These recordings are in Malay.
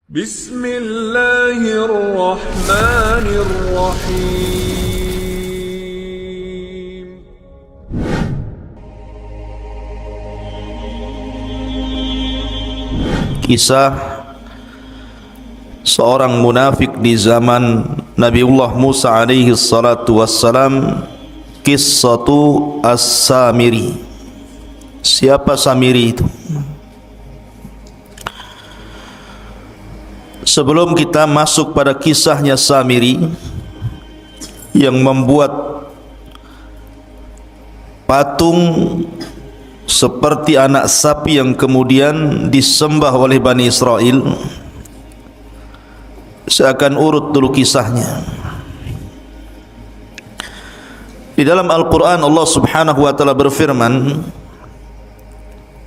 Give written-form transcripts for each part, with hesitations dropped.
Bismillahirrahmanirrahim. Kisah seorang munafik di zaman Nabiullah Musa alaihi salatu wassalam, Qissatu As-Samiri. Siapa Samiri itu? Sebelum kita masuk pada kisahnya Samiri yang membuat patung seperti anak sapi yang kemudian disembah oleh Bani Israel, saya akan urut dulu kisahnya. Di dalam Al-Quran Allah subhanahu wa ta'ala berfirman,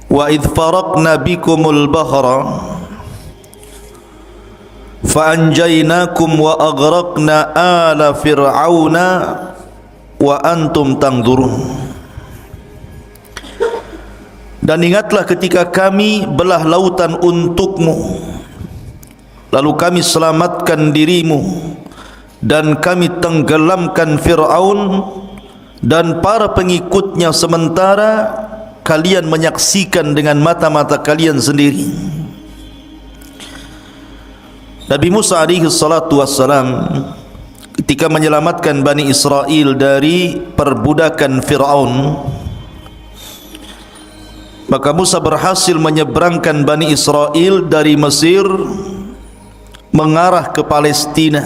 wa idh faraqna bikumul bahra fa'anjaynakum wa aghraqna ala fir'auna wa antum tanzurun. Dan ingatlah ketika kami belah lautan untukmu, lalu kami selamatkan dirimu dan kami tenggelamkan Fir'aun dan para pengikutnya, sementara kalian menyaksikan dengan mata-mata kalian sendiri. Nabi Musa alaihi salatu wassalam ketika menyelamatkan Bani Israel dari perbudakan Fir'aun, maka Musa berhasil menyeberangkan Bani Israel dari Mesir mengarah ke Palestina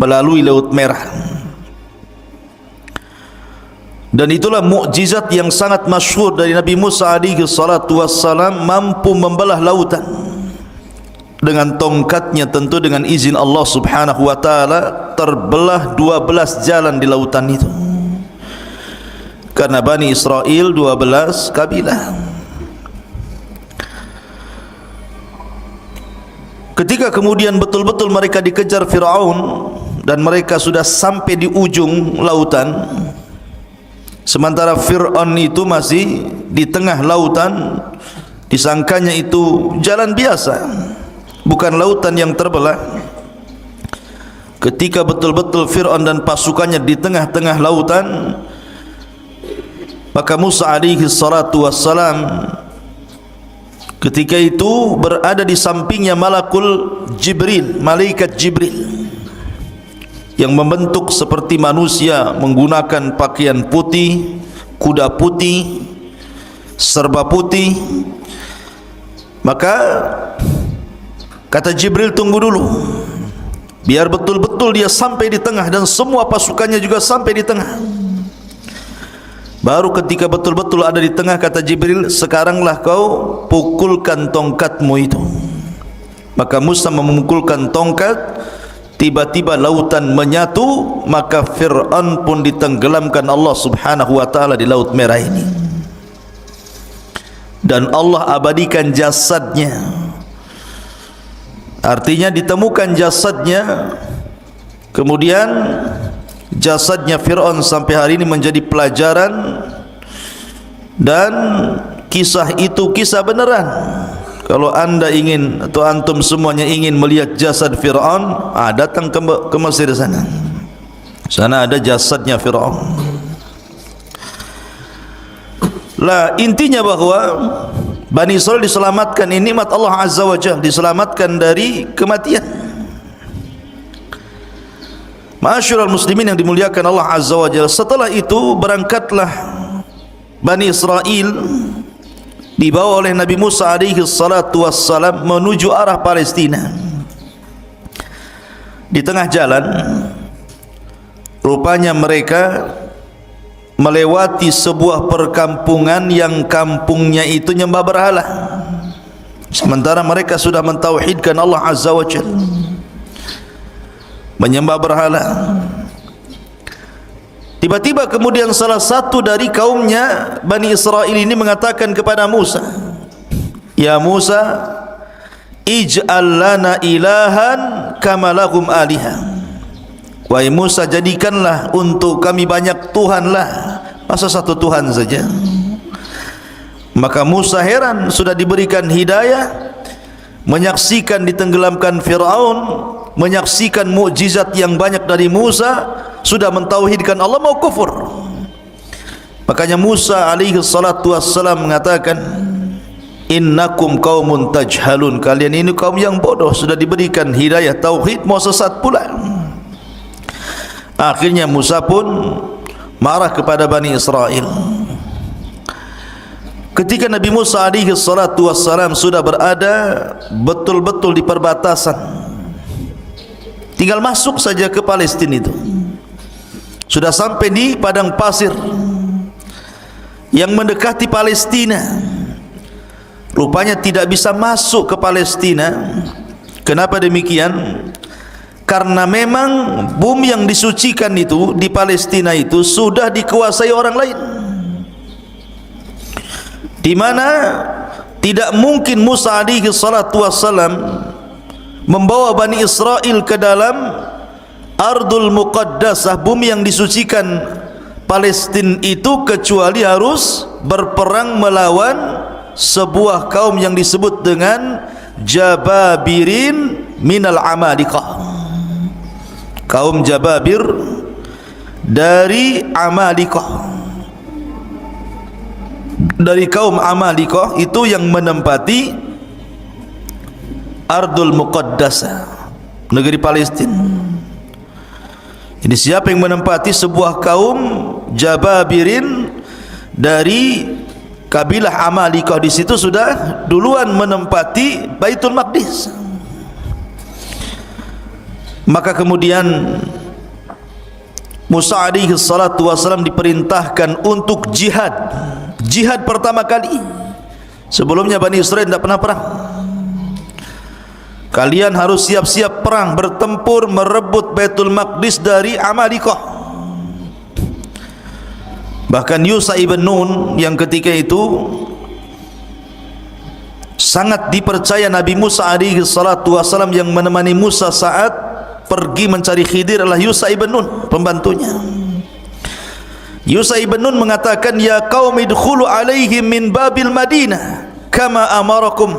melalui Laut Merah. Dan itulah mukjizat yang sangat masyhur dari Nabi Musa alaihi salatu wassalam, mampu membelah lautan dengan tongkatnya, tentu dengan izin Allah subhanahu wa ta'ala. Terbelah 12 jalan di lautan itu, karena Bani Israel 12 kabilah. Ketika kemudian betul-betul mereka dikejar Fir'aun dan mereka sudah sampai di ujung lautan, sementara Fir'aun itu masih di tengah lautan, disangkanya itu jalan biasa, bukan lautan yang terbelah. Ketika betul-betul Fir'aun dan pasukannya di tengah-tengah lautan, maka Musa alaihi salatu wassalam ketika itu berada di sampingnya malakul Jibril, malaikat Jibril yang membentuk seperti manusia, menggunakan pakaian putih, kuda putih, serba putih. Maka kata Jibril, tunggu dulu, biar betul-betul dia sampai di tengah dan semua pasukannya juga sampai di tengah. Baru ketika betul-betul ada di tengah, kata Jibril, sekaranglah kau pukulkan tongkatmu itu. Maka Musa memukulkan tongkat, tiba-tiba lautan menyatu, maka Fir'aun pun ditenggelamkan Allah subhanahu wa ta'ala di Laut Merah ini. Dan Allah abadikan jasadnya, artinya ditemukan jasadnya. Kemudian jasadnya Fir'aun sampai hari ini menjadi pelajaran, dan kisah itu kisah beneran. Kalau anda ingin atau antum semuanya ingin melihat jasad Fir'aun, datang ke Mesir sana. Sana ada jasadnya Fir'aun. Lah, intinya bahwa Bani Israel diselamatkan, ini nikmat Allah Azza wa Jalla, diselamatkan dari kematian. Ma'asyiral muslimin yang dimuliakan Allah Azza wa Jalla, setelah itu berangkatlah Bani Israel dibawa oleh Nabi Musa alaihi salatu wassalam menuju arah Palestina. Di tengah jalan rupanya mereka melewati sebuah perkampungan yang kampungnya itu nyembah berhala, sementara mereka sudah mentauhidkan Allah Azza wa Jalla, menyembah berhala. Tiba-tiba kemudian salah satu dari kaumnya Bani Israel ini mengatakan kepada Musa, ya Musa, ij'al lana ilahan kama lahum alihah. Wahai Musa, jadikanlah untuk kami banyak Tuhanlah, masa satu Tuhan saja? Maka Musa heran, sudah diberikan hidayah menyaksikan ditenggelamkan Fir'aun, menyaksikan mukjizat yang banyak dari Musa, sudah mentauhidkan Allah, mau kufur. Makanya Musa alaihi salatu wassalam mengatakan, innakum qaumun tajhalun, kalian ini kaum yang bodoh, sudah diberikan hidayah tauhid mau sesat pula. Akhirnya Musa pun marah kepada Bani Israel. Ketika Nabi Musa alaihi salatu wassalam sudah berada betul-betul di perbatasan, tinggal masuk saja ke Palestina itu, sudah sampai di padang pasir yang mendekati Palestina. Rupanya tidak bisa masuk ke Palestina. Kenapa demikian? Karena memang bumi yang disucikan itu di Palestina itu sudah dikuasai orang lain, di mana tidak mungkin Musa alaihi salatu wassalam membawa Bani Israel ke dalam Ardul Muqaddasah, bumi yang disucikan Palestina itu, kecuali harus berperang melawan sebuah kaum yang disebut dengan Jababirin minal Amalikah, kaum Jababir dari Amalikah, dari kaum Amalikah itu yang menempati Ardul Muqaddasah, negeri Palestina. Jadi siapa yang menempati sebuah kaum Jababirin dari kabilah Amalikah, di situ sudah duluan menempati Baitul Maqdis. Maka kemudian Musa alaihi salatu wasallam diperintahkan untuk jihad. Jihad pertama kali. Sebelumnya Bani Israel tidak pernah perang. Kalian harus siap-siap perang, bertempur, merebut Baitul Maqdis dari Amalikah. Bahkan Yusha ibn Nun yang ketika itu sangat dipercaya Nabi Musa alaihi salatu wasallam, yang menemani Musa saat pergi mencari Khidir adalah Yusha ibn Nun, pembantunya. Yusha ibn Nun mengatakan, ya qaumi idkhulu alaihim min babil Madinah kama amarakum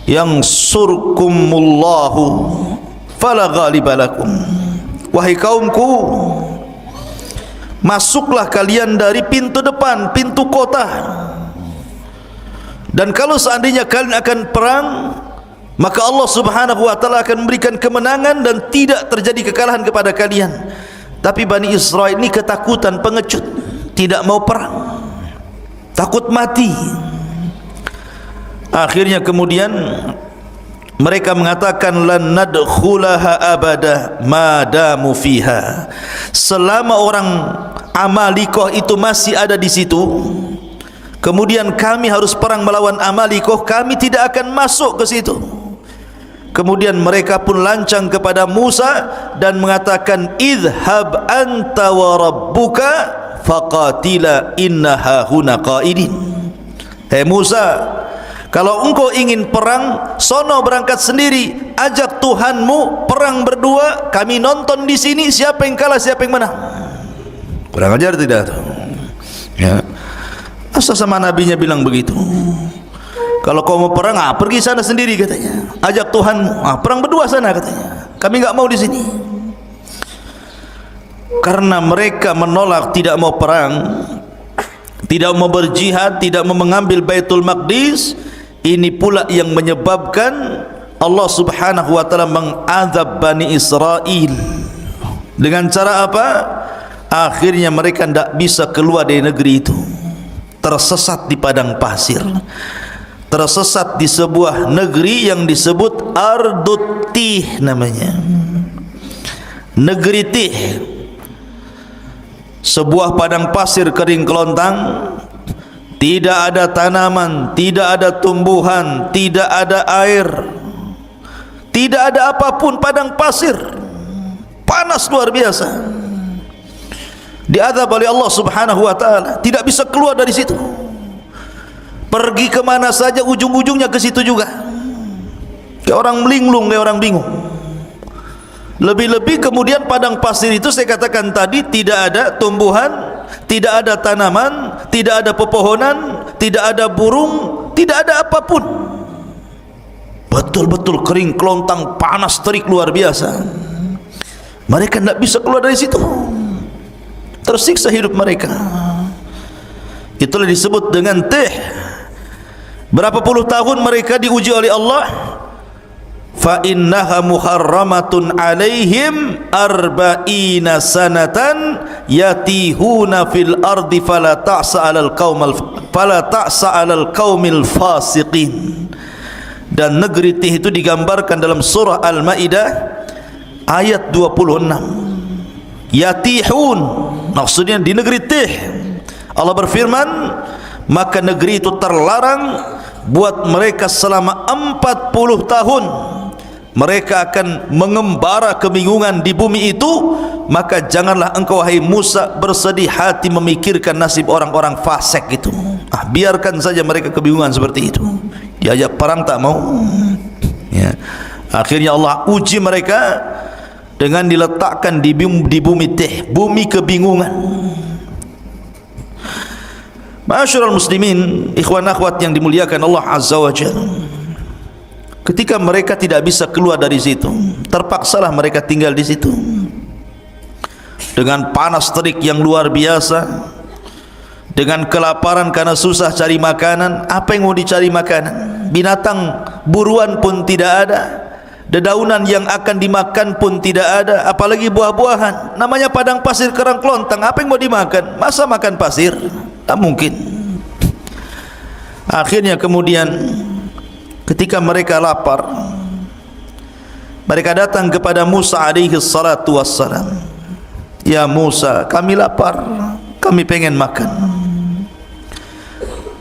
yansurkumullahu fala ghaliba lakum. Wahai kaumku, masuklah kalian dari pintu depan, pintu kota, dan kalau seandainya kalian akan perang, maka Allah subhanahu wa ta'ala akan memberikan kemenangan dan tidak terjadi kekalahan kepada kalian. Tapi Bani Israel ini ketakutan, pengecut, tidak mau perang, takut mati. Akhirnya kemudian mereka mengatakan, lan nadkhulaha abada madamu fiha, selama orang Amalikah itu masih ada di situ, kemudian kami harus perang melawan Amalikah, kami tidak akan masuk ke situ. Kemudian mereka pun lancang kepada Musa dan mengatakan, idhhab anta wa rabbuka faqatila innaha huna qaidin. Hei Musa, kalau engkau ingin perang, sono berangkat sendiri, ajak Tuhanmu perang berdua, kami nonton di sini siapa yang kalah siapa yang menang. Kurang ajar tidak tuh? Ya. Asal sama nabinya bilang begitu. Kalau kau mau perang, pergi sana sendiri katanya. Ajak Tuhanmu, perang berdua sana katanya. Kami enggak mau di sini. Karena mereka menolak, tidak mau perang, tidak mau berjihad, tidak mau mengambil Baitul Maqdis. Ini pula yang menyebabkan Allah subhanahu wa ta'ala mengazab Bani Israel. Dengan cara apa? Akhirnya mereka tidak bisa keluar dari negeri itu, tersesat di padang pasir, tersesat di sebuah negeri yang disebut Ardut Tih namanya, negeri Tih, sebuah padang pasir kering kelontang, tidak ada tanaman, tidak ada tumbuhan, tidak ada air, tidak ada apapun, padang pasir, panas luar biasa. Diazab oleh Allah subhanahu wa ta'ala, tidak bisa keluar dari situ. Pergi kemana saja ujung-ujungnya ke situ juga. Kayak orang melinglung, kayak orang bingung. Lebih-lebih kemudian padang pasir itu saya katakan tadi, tidak ada tumbuhan, tidak ada tanaman, tidak ada pepohonan, tidak ada burung, tidak ada apapun. Betul-betul kering kelontang, panas terik luar biasa. Mereka tidak bisa keluar dari situ, tersiksa hidup mereka. Itulah disebut dengan tih. Berapa puluh tahun mereka diuji oleh Allah. Fa innaha muharramatun alaihim arba'ina sanatan yatihuna fil ardi fala ta'sa 'alal qaumil fasiqin. Dan negeri Tih itu digambarkan dalam surah Al-Maidah ayat 26. Yatihun, maksudnya di negeri Tih. Allah berfirman, maka negeri itu terlarang buat mereka selama 40 tahun. Mereka akan mengembara kebingungan di bumi itu. Maka janganlah engkau wahai Musa bersedih hati memikirkan nasib orang-orang fasik itu. Biarkan saja mereka kebingungan seperti itu. Diajak perang tak mau. Ya. Akhirnya Allah uji mereka dengan diletakkan di bumi Tih, bumi kebingungan. Ma'asyiral muslimin, ikhwan akhwat yang dimuliakan Allah Azza wa Jalla. Ketika mereka tidak bisa keluar dari situ, terpaksalah mereka tinggal di situ dengan panas terik yang luar biasa, dengan kelaparan karena susah cari makanan. Apa yang mau dicari makanan? Binatang buruan pun tidak ada, dedaunan yang akan dimakan pun tidak ada, apalagi buah-buahan. Namanya padang pasir kerang kelontang, apa yang mau dimakan? Masa makan pasir? Tak mungkin. Akhirnya kemudian ketika mereka lapar, mereka datang kepada Musa alaihi salatu wassalam. Ya Musa, kami lapar, kami pengen makan.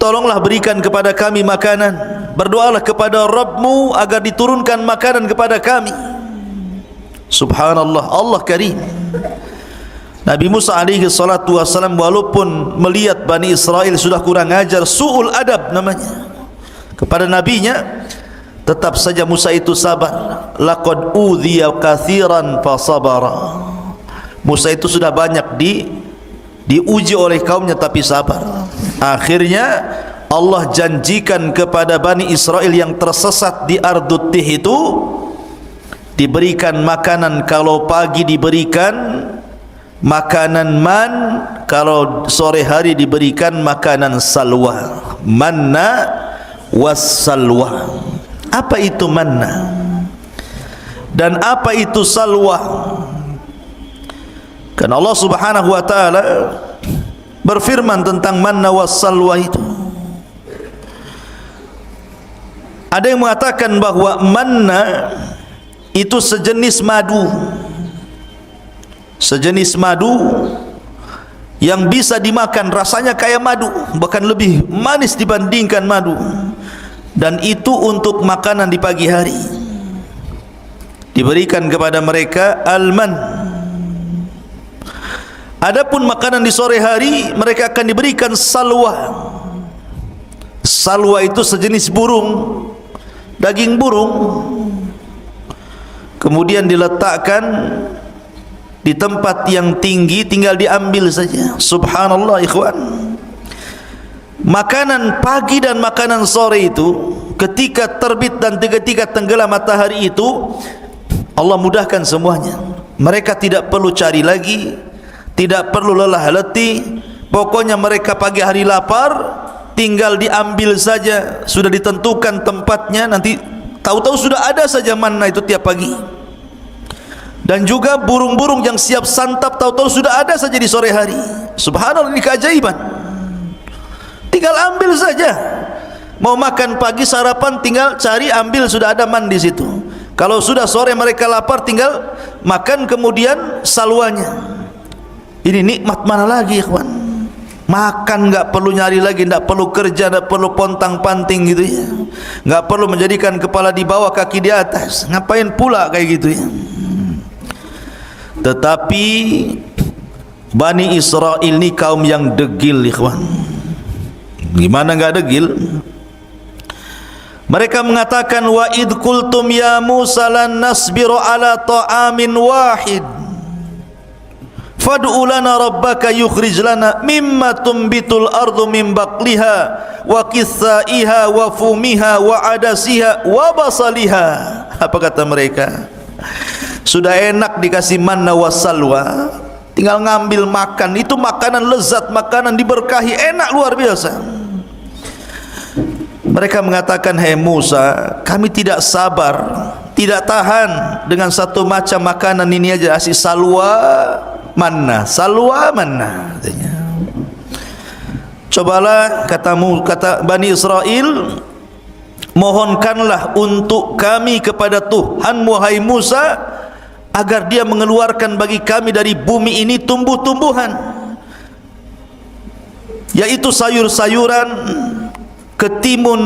Tolonglah berikan kepada kami makanan. Berdoalah kepada Rabbmu agar diturunkan makanan kepada kami. Subhanallah, Allah karim. Nabi Musa alaihi salatu wassalam walaupun melihat Bani Israel sudah kurang ajar, su'ul adab namanya kepada nabinya, tetap saja Musa itu sabar. Laqad udhiya katsiran fasabara. Musa itu sudah banyak diuji oleh kaumnya tapi sabar. Akhirnya Allah janjikan kepada Bani Israel yang tersesat di Ardut Tih itu diberikan makanan. Kalau pagi diberikan makanan man, kalau sore hari diberikan makanan salwa, manna wassalwa. Apa itu manna dan apa itu salwa? Karena Allah Subhanahu wa taala berfirman tentang manna wassalwa itu. Ada yang mengatakan bahwa manna itu sejenis madu, sejenis madu yang bisa dimakan, rasanya kayak madu, bahkan lebih manis dibandingkan madu. Dan itu untuk makanan di pagi hari. Diberikan kepada mereka alman. Adapun makanan di sore hari mereka akan diberikan salwa. Salwa itu sejenis burung, daging burung. Kemudian diletakkan di tempat yang tinggi, tinggal diambil saja. Subhanallah ikhwan. Makanan pagi dan makanan sore itu, ketika terbit dan ketika tenggelam matahari itu, Allah mudahkan semuanya. Mereka tidak perlu cari lagi, tidak perlu lelah letih. Pokoknya mereka pagi hari lapar, tinggal diambil saja. Sudah ditentukan tempatnya, nanti tahu-tahu sudah ada saja manna itu tiap pagi. Dan juga burung-burung yang siap santap, tahu-tahu sudah ada saja di sore hari. Subhanallah, ini keajaiban. Tinggal ambil saja. Mau makan pagi sarapan, tinggal cari ambil, sudah ada man di situ. Kalau sudah sore mereka lapar, tinggal makan kemudian salwanya. Ini nikmat mana lagi, ikhwan? Makan nggak perlu nyari lagi, nggak perlu kerja, nggak perlu pontang-panting gitu ya. Nggak perlu menjadikan kepala di bawah kaki di atas. Ngapain pula kayak gitu ya? Tetapi Bani Israel ini kaum yang degil, ikhwan. Gimana nggak degil? Mereka mengatakan, wa id qultum ya Musa lan nasbiru ala ta'amin wahid fad'u lana rabbaka yukhrij lana mimma tumbitul ardu min baqliha wa qithaiha wa fumiha wa adasiha wa basaliha. Apa kata mereka? Sudah enak dikasih manna wassalwa, tinggal ngambil makan. Itu makanan lezat, makanan diberkahi, enak luar biasa. Mereka mengatakan, hai Musa, kami tidak sabar, tidak tahan dengan satu macam makanan ini aja. Asih salwa manna, salwa manna katanya. Cobalah kata Bani Israel, mohonkanlah untuk kami kepada Tuhanmu hai Musa, agar dia mengeluarkan bagi kami dari bumi ini tumbuh-tumbuhan, yaitu sayur-sayuran, ketimun,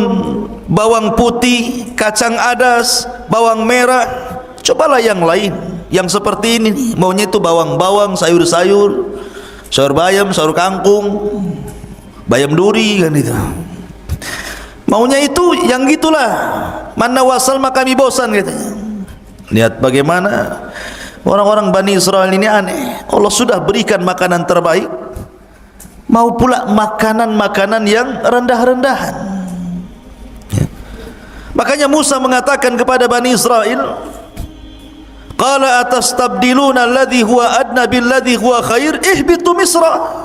bawang putih, kacang adas, bawang merah. Cobalah yang lain, yang seperti ini. Maunya itu bawang-bawang, sayur-sayur, sayur bayam, sayur kangkung, bayam duri kan itu. Maunya itu yang gitulah. Manna wassalma kami bosan katanya. Lihat bagaimana orang-orang Bani Israel ini aneh. Allah sudah berikan makanan terbaik, mau pula makanan-makanan yang rendah-rendahan. Ya. Makanya Musa mengatakan kepada Bani Israel, qala atastabdiluna alladhi huwa adna billadhi huwa khair ihbitu misra.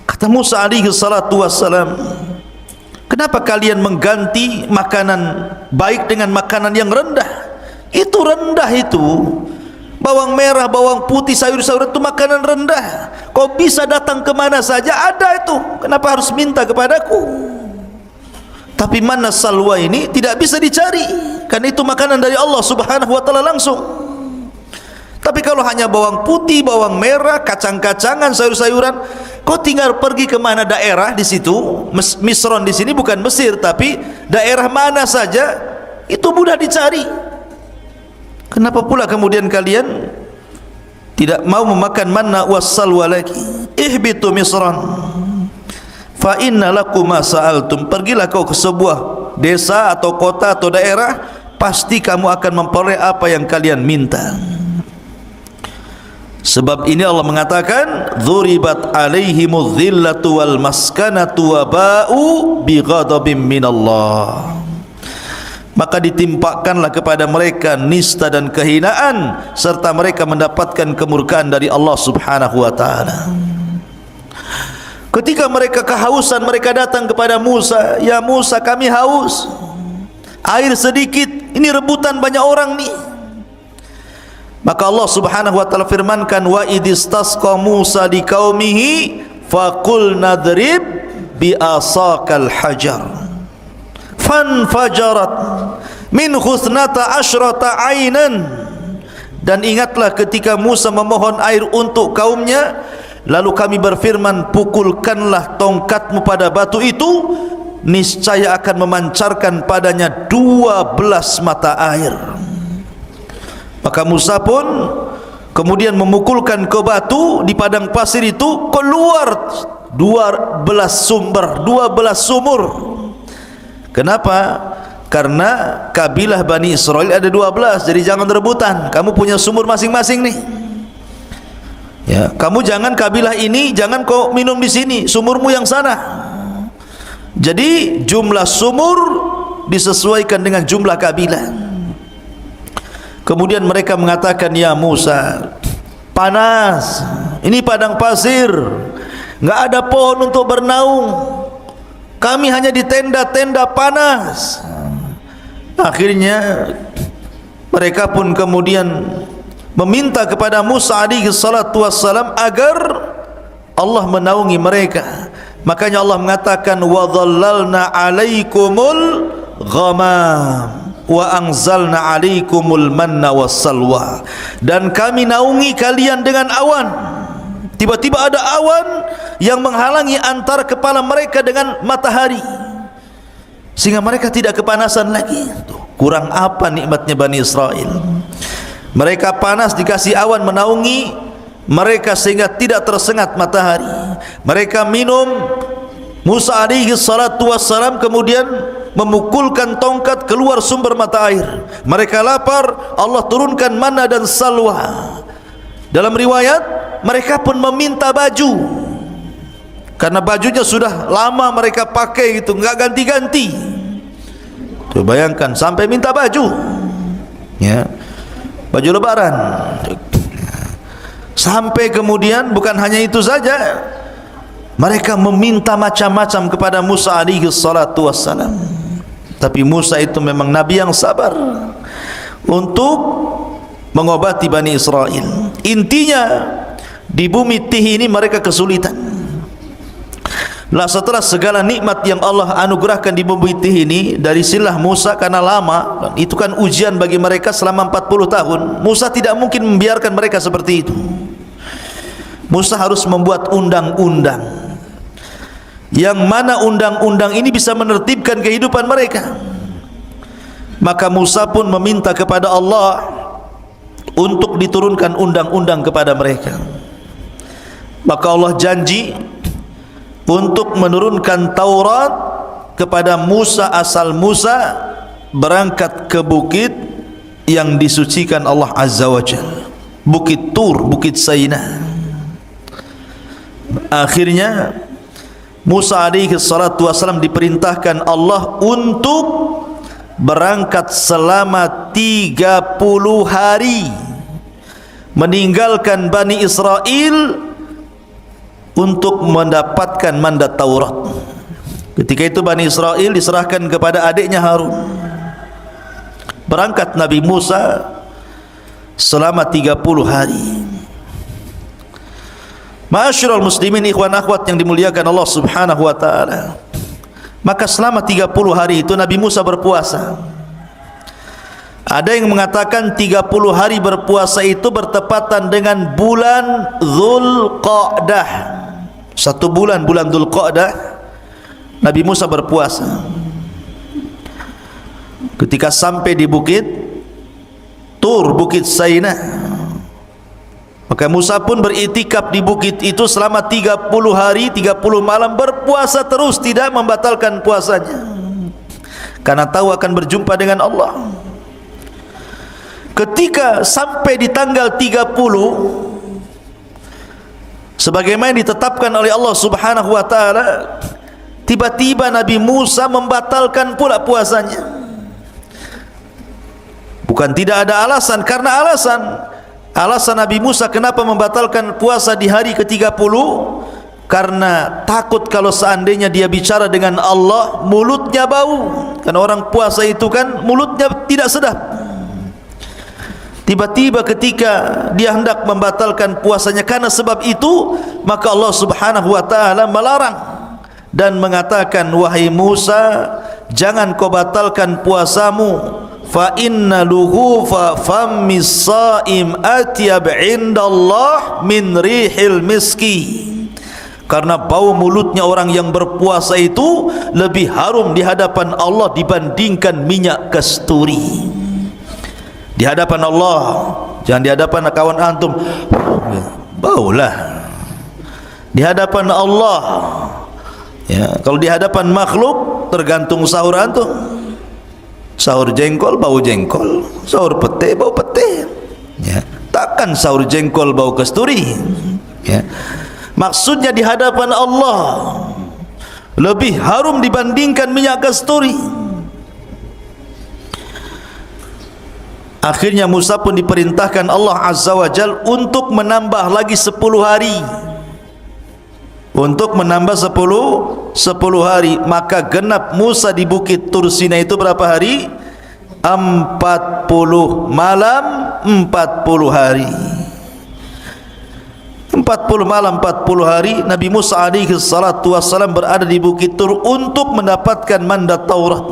Kata Musa alaihi salatu wassalam, kenapa kalian mengganti makanan baik dengan makanan yang rendah? Itu rendah itu. Bawang merah, bawang putih, sayur-sayuran itu makanan rendah. Kau bisa datang kemana saja ada itu. Kenapa harus minta kepadaku? Tapi manna salwa ini tidak bisa dicari, karena itu makanan dari Allah subhanahu wa ta'ala langsung. Tapi kalau hanya bawang putih, bawang merah, kacang-kacangan, sayur-sayuran, kau tinggal pergi ke mana daerah di situ. Misron di sini bukan Mesir, tapi daerah mana saja itu mudah dicari. Kenapa pula kemudian kalian tidak mau memakan manna wassalwa lagi? Ihbitu misran fa inna lakum ma sa'altum. Pergilah kau ke sebuah desa atau kota atau daerah, pasti kamu akan memperoleh apa yang kalian minta. Sebab ini Allah mengatakan, dzuribat alaihimudz dzillatu wal maskanatu wa ba'u bighadabim minallah. Maka ditimpakanlah kepada mereka nista dan kehinaan, serta mereka mendapatkan kemurkaan dari Allah subhanahu wa ta'ala. Ketika mereka kehausan, mereka datang kepada Musa, ya Musa, kami haus, air sedikit, ini rebutan banyak orang nih. Maka Allah subhanahu wa ta'ala firmankan, wa idistasqa Musa di qaumihi faqul nadrib bi asaqal hajar fanfajarat min khusnata asyrata ainan. Dan ingatlah ketika Musa memohon air untuk kaumnya, lalu kami berfirman, pukulkanlah tongkatmu pada batu itu, niscaya akan memancarkan padanya 12 mata air. Maka Musa pun kemudian memukulkan ke batu di padang pasir itu, keluar 12 sumur. Kenapa? Karena kabilah Bani Israel ada 12, jadi jangan rebutan. Kamu punya sumur masing-masing nih. Ya, kamu jangan kabilah ini, jangan kau minum di sini, sumurmu yang sana. Jadi jumlah sumur disesuaikan dengan jumlah kabilah. Kemudian mereka mengatakan, ya Musa, panas, ini padang pasir, nggak ada pohon untuk bernaung, kami hanya di tenda-tenda panas. Akhirnya mereka pun kemudian meminta kepada Musa alaihi salatu wassalam agar Allah menaungi mereka. Makanya Allah mengatakan, wa dhallalna alaikumul ghamam wa anzalna alaikumul manna wassalwa. Dan kami naungi kalian dengan awan. Tiba-tiba ada awan yang menghalangi antara kepala mereka dengan matahari, sehingga mereka tidak kepanasan lagi. Kurang apa nikmatnya Bani Israel? Mereka panas, dikasih awan menaungi mereka sehingga tidak tersengat matahari. Mereka minum, Musa alaihi salatu wassalam kemudian memukulkan tongkat, keluar sumber mata air. Mereka lapar, Allah turunkan manna dan salwa. Dalam riwayat mereka pun meminta baju, karena bajunya sudah lama mereka pakai itu, enggak ganti-ganti. Tuh, bayangkan sampai minta baju, ya, baju lebaran. Sampai kemudian bukan hanya itu saja, mereka meminta macam-macam kepada Musa alaihi salatu wassalam. Tapi Musa itu memang nabi yang sabar untuk mengobati Bani Israel. Intinya di bumi Tih ini mereka kesulitan. Lah setelah segala nikmat yang Allah anugerahkan di bumi Tih ini dari silah Musa, karena lama, itu kan ujian bagi mereka selama 40 tahun. Musa tidak mungkin membiarkan mereka seperti itu. Musa harus membuat undang-undang, yang mana undang-undang ini bisa menertibkan kehidupan mereka. Maka Musa pun meminta kepada Allah untuk diturunkan undang-undang kepada mereka. Maka Allah janji untuk menurunkan Taurat kepada Musa asal Musa berangkat ke bukit yang disucikan Allah Azza wa Jalla, Bukit Tur, Bukit Saina. Akhirnya Musa alaihi salatu wassalam diperintahkan Allah untuk berangkat selama 30 hari meninggalkan Bani Israel untuk mendapatkan mandat Taurat. Ketika itu Bani Israel diserahkan kepada adiknya Harun. Berangkat Nabi Musa selama 30 hari. Ma'asyiral muslimin, ikhwan akhwat yang dimuliakan Allah Subhanahu wa taala. Maka selama 30 hari itu Nabi Musa berpuasa. Ada yang mengatakan 30 hari berpuasa itu bertepatan dengan bulan Dzulqa'dah. Satu bulan, bulan Dzulqa'dah, Nabi Musa berpuasa. Ketika sampai di bukit Tur, Bukit Saina, maka Musa pun beriktikaf di bukit itu selama 30 hari 30 malam, berpuasa terus, tidak membatalkan puasanya, karena tahu akan berjumpa dengan Allah. Ketika sampai di tanggal 30 sebagaimana ditetapkan oleh Allah Subhanahu wa taala, tiba-tiba Nabi Musa membatalkan pula puasanya. Bukan tidak ada alasan, karena alasan Nabi Musa kenapa membatalkan puasa di hari ke-30, karena takut kalau seandainya dia bicara dengan Allah mulutnya bau. Karena orang puasa itu kan mulutnya tidak sedap. Tiba-tiba ketika dia hendak membatalkan puasanya karena sebab itu, maka Allah Subhanahu wa taala melarang dan mengatakan, wahai Musa, jangan kau batalkan puasamu, fa inna luhufa fammis shaim atyab indallah min rihil miski. Karena bau mulutnya orang yang berpuasa itu lebih harum di hadapan Allah dibandingkan minyak kasturi. Di hadapan Allah, jangan di hadapan kawan antum, baulah. Di hadapan Allah, ya, kalau di hadapan makhluk tergantung sahur antum. Sahur jengkol bau jengkol, sahur pete bau pete, ya. Takkan sahur jengkol bau kasturi, ya. Maksudnya di hadapan Allah lebih harum dibandingkan minyak kasturi. Akhirnya Musa pun diperintahkan Allah Azza wa Jal untuk menambah lagi 10 hari, untuk menambah 10 hari. Maka genap Musa di bukit Tur Sina itu berapa hari? 40 malam 40 hari. 40 malam 40 hari Nabi Musa alaihi salatu wassalam berada di bukit Tur untuk mendapatkan mandat Taurat.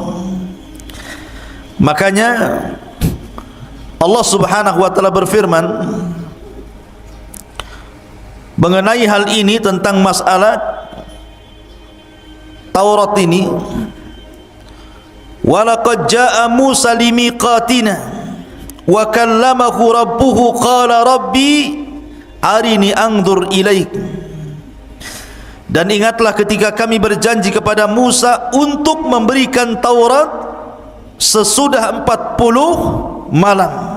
Makanya Allah Subhanahu wa taala berfirman mengenai hal ini, tentang masalah Taurat ini, walaqad jaa Musa limiqatina wa kallamahu rabbuhu qala rabbi arini anzur ilaik. Dan ingatlah ketika kami berjanji kepada Musa untuk memberikan Taurat sesudah 40 malam.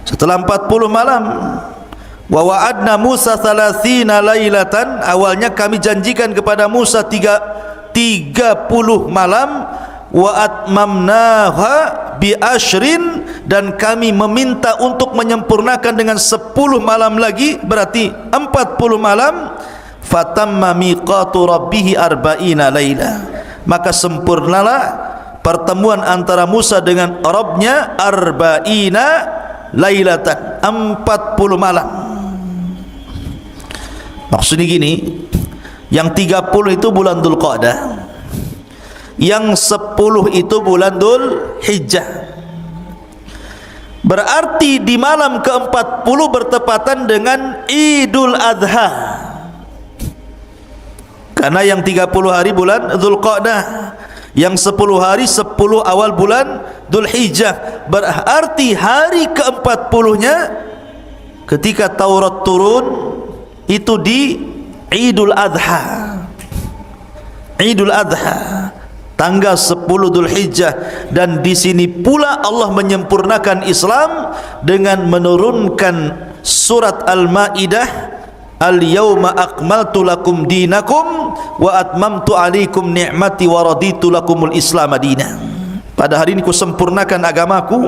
Setelah 40 malam, wa wa'adna Musa 30 lailatan, awalnya kami janjikan kepada Musa 30 malam, wa atmamnaha bi ashrin, dan kami meminta untuk menyempurnakan dengan 10 malam lagi, berarti 40 malam. Fatamma miqatu rabbih 40 laila, maka sempurnalah pertemuan antara Musa dengan Rabbnya 40 lailatan, 40 malam. Maksudnya gini, yang 30 itu bulan Dzulqa'dah, yang 10 itu bulan Dzulhijjah. Berarti di malam ke-40 bertepatan dengan Idul Adha, karena yang 30 hari bulan Dzulqa'dah, yang 10 hari 10 awal bulan Dzulhijjah. Berarti hari ke-40-nya ketika Taurat turun itu di Idul Adha. Idul Adha tanggal 10 Dzulhijjah, dan di sini pula Allah menyempurnakan Islam dengan menurunkan surat Al-Maidah, Al-yawma akmaltu lakum dinakum wa atmamtu alaikum ni'mati wa raditu lakumul Islam madinah. Pada hari ini ku sempurnakan agamaku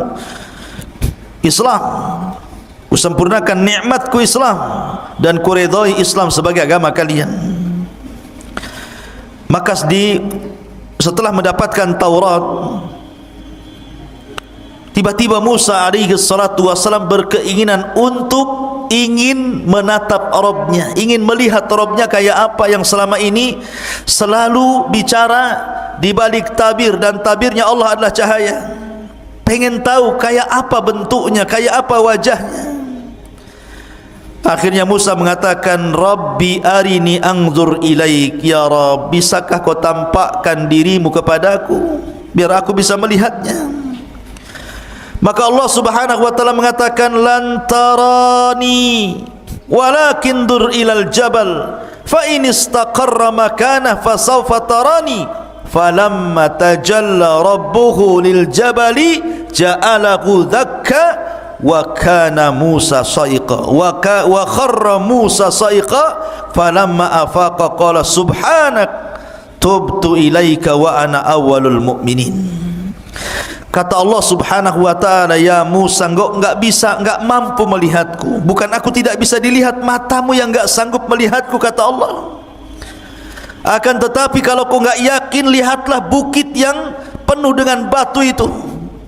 Islam, ku sempurnakan nikmatku Islam, dan ku redai Islam sebagai agama kalian. Maka setelah mendapatkan Taurat, tiba-tiba Musa alaihi salatu wassalam berkeinginan untuk ingin menatap Rabbnya, ingin melihat Rabbnya kayak apa yang selama ini selalu bicara di balik tabir, dan tabirnya Allah adalah cahaya. Pengen tahu kayak apa bentuknya, kayak apa wajahnya. Akhirnya Musa mengatakan, Rabbi arini anzur ilaik, ya Rabb, bisakah kau tampakkan dirimu kepadaku biar aku bisa melihatnya. Maka Allah subhanahu wa ta'ala mengatakan, lan tarani walakin dur ilal jabal fa in istaqarra makanah fasawfa tarani, falamma tajalla rabbuhu lil jabali ja'alahu dakka wa kana Musa sa'iqa wa kharra Musa sa'iqa falamma afaqa qala subhanak tubtu ilaika wa ana awwalul mu'minin. Kata Allah subhanahu wa ta'ala, ya Musa, engkau enggak mampu melihatku. Bukan aku tidak bisa dilihat, matamu yang enggak sanggup melihatku, kata Allah. Akan tetapi kalau kau enggak yakin, lihatlah bukit yang penuh dengan batu itu,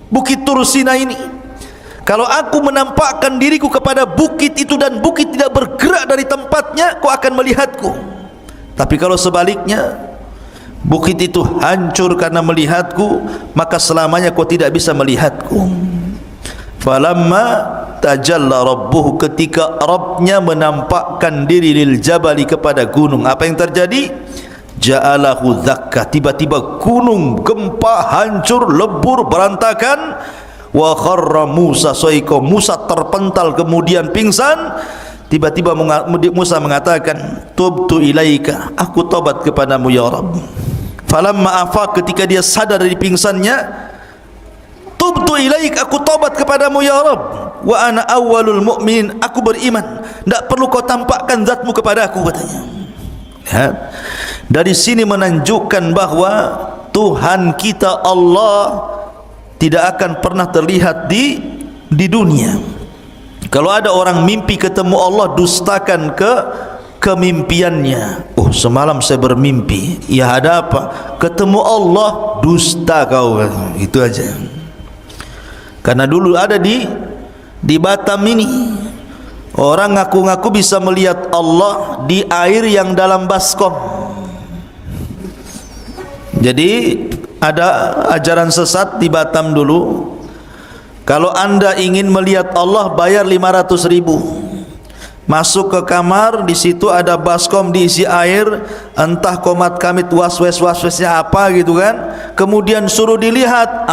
Bukit Tur Sina ini. Kalau aku menampakkan diriku kepada bukit itu dan bukit tidak bergerak dari tempatnya, kau akan melihatku. Tapi kalau sebaliknya, bukit itu hancur karena melihatku, maka selamanya kau tidak bisa melihatku. Falamma tajalla rabbuhu, ketika Rabbnya menampakkan diri lil jabali, kepada gunung, apa yang terjadi? Ja'alahu dzakka, tiba-tiba gunung gempa, hancur, lebur, berantakan. Wa kharra Musa sa'iqa, Musa terpental kemudian pingsan. Tiba-tiba Musa mengatakan, tubtu ilaika, aku tobat kepadamu ya Rabb. Falamma afaq, ketika dia sadar dari pingsannya, tubtu ilaik, aku tobat kepadamu ya Rabb. Wa ana awwalul mu'minin, aku beriman, tidak perlu kau tampakkan zatmu kepadaku, katanya. Ya. Dari sini menunjukkan bahwa Tuhan kita Allah tidak akan pernah terlihat di dunia. Kalau ada orang mimpi ketemu Allah, dustakan kemimpiannya. Oh, semalam saya bermimpi. Ya, ada apa? Ketemu Allah, dusta kau. Itu aja. Karena dulu ada di Batam ini, orang ngaku-ngaku bisa melihat Allah di air yang dalam baskom. Jadi ada ajaran sesat di Batam dulu, kalau anda ingin melihat Allah, bayar 500.000. Masuk ke kamar, di situ ada baskom diisi air, entah komat kamit waswesnya apa gitu kan. Kemudian suruh dilihat,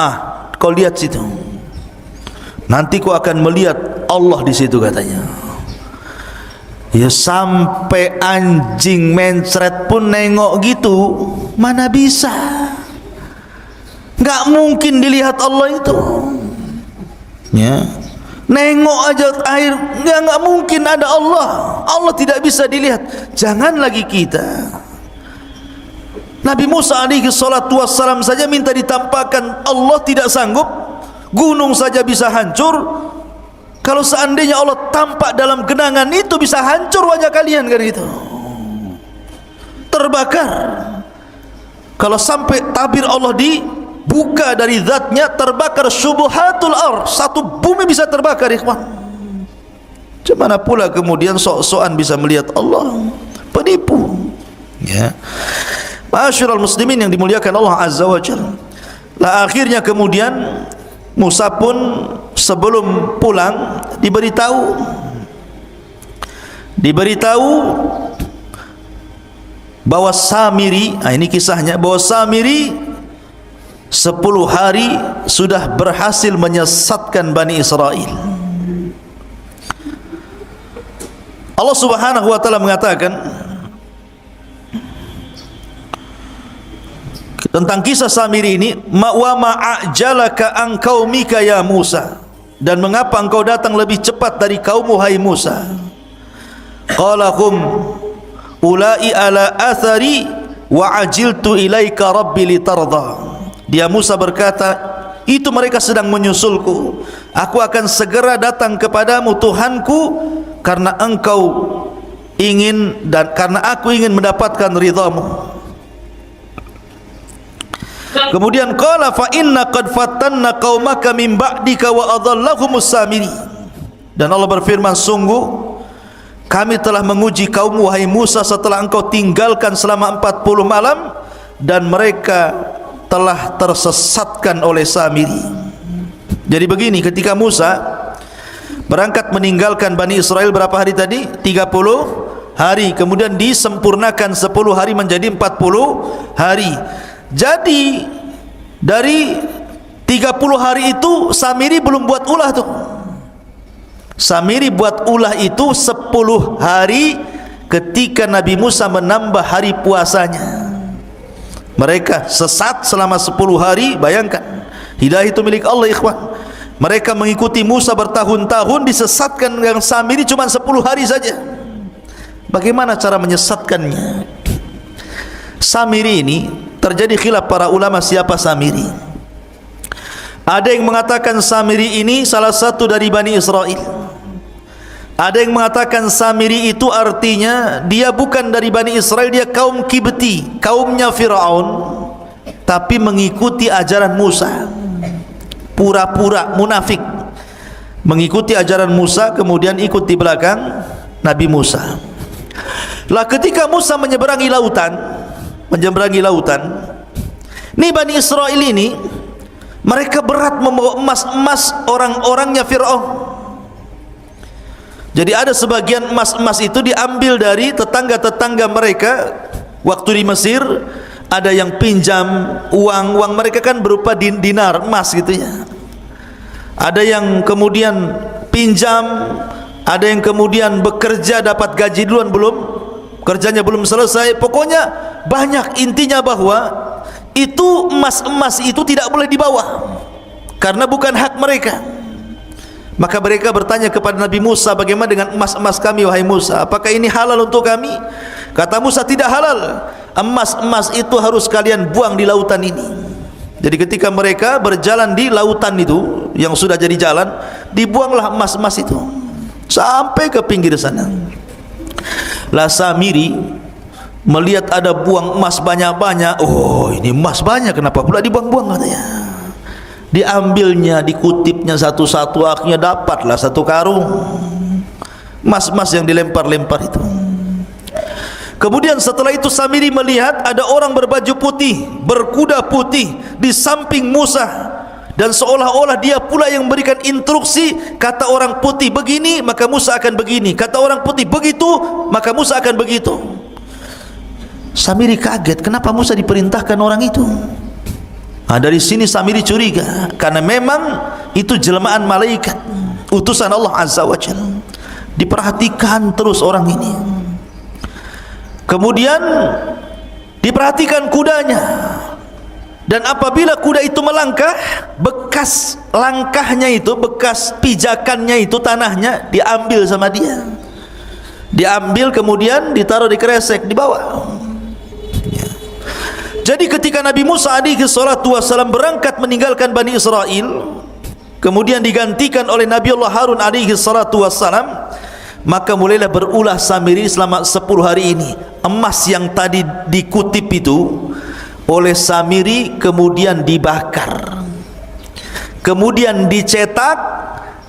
kau lihat situ. Nanti kau akan melihat Allah di situ, katanya. Ya, sampai anjing mencret pun nengok gitu, mana bisa? Nggak mungkin dilihat Allah itu. Ya, Nengok aja air, nggak mungkin ada Allah. Allah tidak bisa dilihat. Jangan lagi kita. Nabi Musa alaihi salatu wassalam saja minta ditampakkan, Allah tidak sanggup. Gunung saja bisa hancur. Kalau seandainya Allah tampak dalam genangan itu, bisa hancur wajah kalian kan gitu. Terbakar. Kalau sampai tabir Allah dibuka dari zatnya, terbakar syubuhatul ardh, satu bumi bisa terbakar, ikhwan. Cemana pula kemudian sok-sokan bisa melihat Allah? Penipu. Ya. Ma'asyiral muslimin yang dimuliakan Allah Azza wa Jalla. Lah akhirnya kemudian Musa pun sebelum pulang diberitahu bahwa Samiri, ini kisahnya, bahwa Samiri 10 hari sudah berhasil menyesatkan Bani Israel. Allah Subhanahu wa taala mengatakan tentang kisah Samiri ini, wa ma'ajalaka an qaumika ya Musa, dan mengapa engkau datang lebih cepat dari kaummu hai Musa? Qala hum ulai ala athari wa ajiltu ilaika rabbi litarda. Dia Musa berkata, itu mereka sedang menyusulku, aku akan segera datang kepadamu Tuhanku, karena engkau ingin dan karena aku ingin mendapatkan ridhamu. Kemudian qala fa inna qad fatanna qaumaka min ba'dika wa adhallahumus Samiri. Dan Allah berfirman, sungguh kami telah menguji kaummu wahai Musa setelah engkau tinggalkan selama 40 malam, dan mereka telah tersesatkan oleh Samiri. Jadi begini, ketika Musa berangkat meninggalkan Bani Israel berapa hari tadi? 30 hari. Kemudian disempurnakan 10 hari menjadi 40 hari. Jadi dari 30 hari itu Samiri belum buat ulah tuh. Samiri buat ulah itu 10 hari ketika Nabi Musa menambah hari puasanya. Mereka sesat selama 10 hari. Bayangkan, hidayah itu milik Allah, ikhwan. Mereka mengikuti Musa bertahun-tahun, disesatkan dengan Samiri cuma 10 hari saja. Bagaimana cara menyesatkannya? Samiri ini terjadi khilaf para ulama, siapa Samiri. Ada yang mengatakan Samiri ini salah satu dari Bani Israel. Ada yang mengatakan Samiri itu artinya dia bukan dari Bani Israel, dia kaum Kibti, kaumnya Fir'aun, tapi mengikuti ajaran Musa. Pura-pura munafik, mengikuti ajaran Musa, kemudian ikut di belakang Nabi Musa. Lah ketika Musa menyeberangi lautan, ini Bani Israel ini, mereka berat membawa emas-emas orang-orangnya Fir'aun. Jadi ada sebagian emas-emas itu diambil dari tetangga-tetangga mereka waktu di Mesir. Ada yang pinjam uang mereka kan berupa dinar, emas gitu ya. Ada yang kemudian pinjam, ada yang kemudian bekerja dapat gaji duluan, kerjanya belum selesai. Pokoknya banyak. Intinya bahwa itu emas-emas itu tidak boleh dibawa karena bukan hak mereka. Maka mereka bertanya kepada Nabi Musa, bagaimana dengan emas-emas kami wahai Musa? Apakah ini halal untuk kami? Kata Musa, tidak halal. Emas-emas itu harus kalian buang di lautan ini. Jadi ketika mereka berjalan di lautan itu yang sudah jadi jalan, dibuanglah emas-emas itu sampai ke pinggir sana. Lah Samiri melihat ada buang emas banyak-banyak. Oh, ini emas banyak, kenapa pula dibuang-buang katanya. Diambilnya, dikutipnya satu-satu, akhirnya dapatlah 1 karung emas-emas yang dilempar-lempar itu. Kemudian setelah itu Samiri melihat ada orang berbaju putih, berkuda putih di samping Musa, dan seolah-olah dia pula yang memberikan instruksi. Kata orang putih begini, maka Musa akan begini. Kata orang putih begitu, maka Musa akan begitu. Samiri kaget, kenapa Musa diperintahkan orang itu? Dari sini Samiri curiga, karena memang itu jelmaan malaikat, utusan Allah Azza wa Jalla. Diperhatikan terus orang ini. Kemudian diperhatikan kudanya, Dan apabila kuda itu melangkah, bekas langkahnya itu, bekas pijakannya itu, tanahnya diambil sama dia. Diambil kemudian ditaruh di kresek, dibawa. Jadi ketika Nabi Musa alaihi salatu wassalam berangkat meninggalkan Bani Israel, kemudian digantikan oleh Nabi Allah Harun alaihi salatu wassalam, maka mulailah berulah Samiri selama 10 hari ini. Emas yang tadi dikutip itu oleh Samiri kemudian dibakar, kemudian dicetak,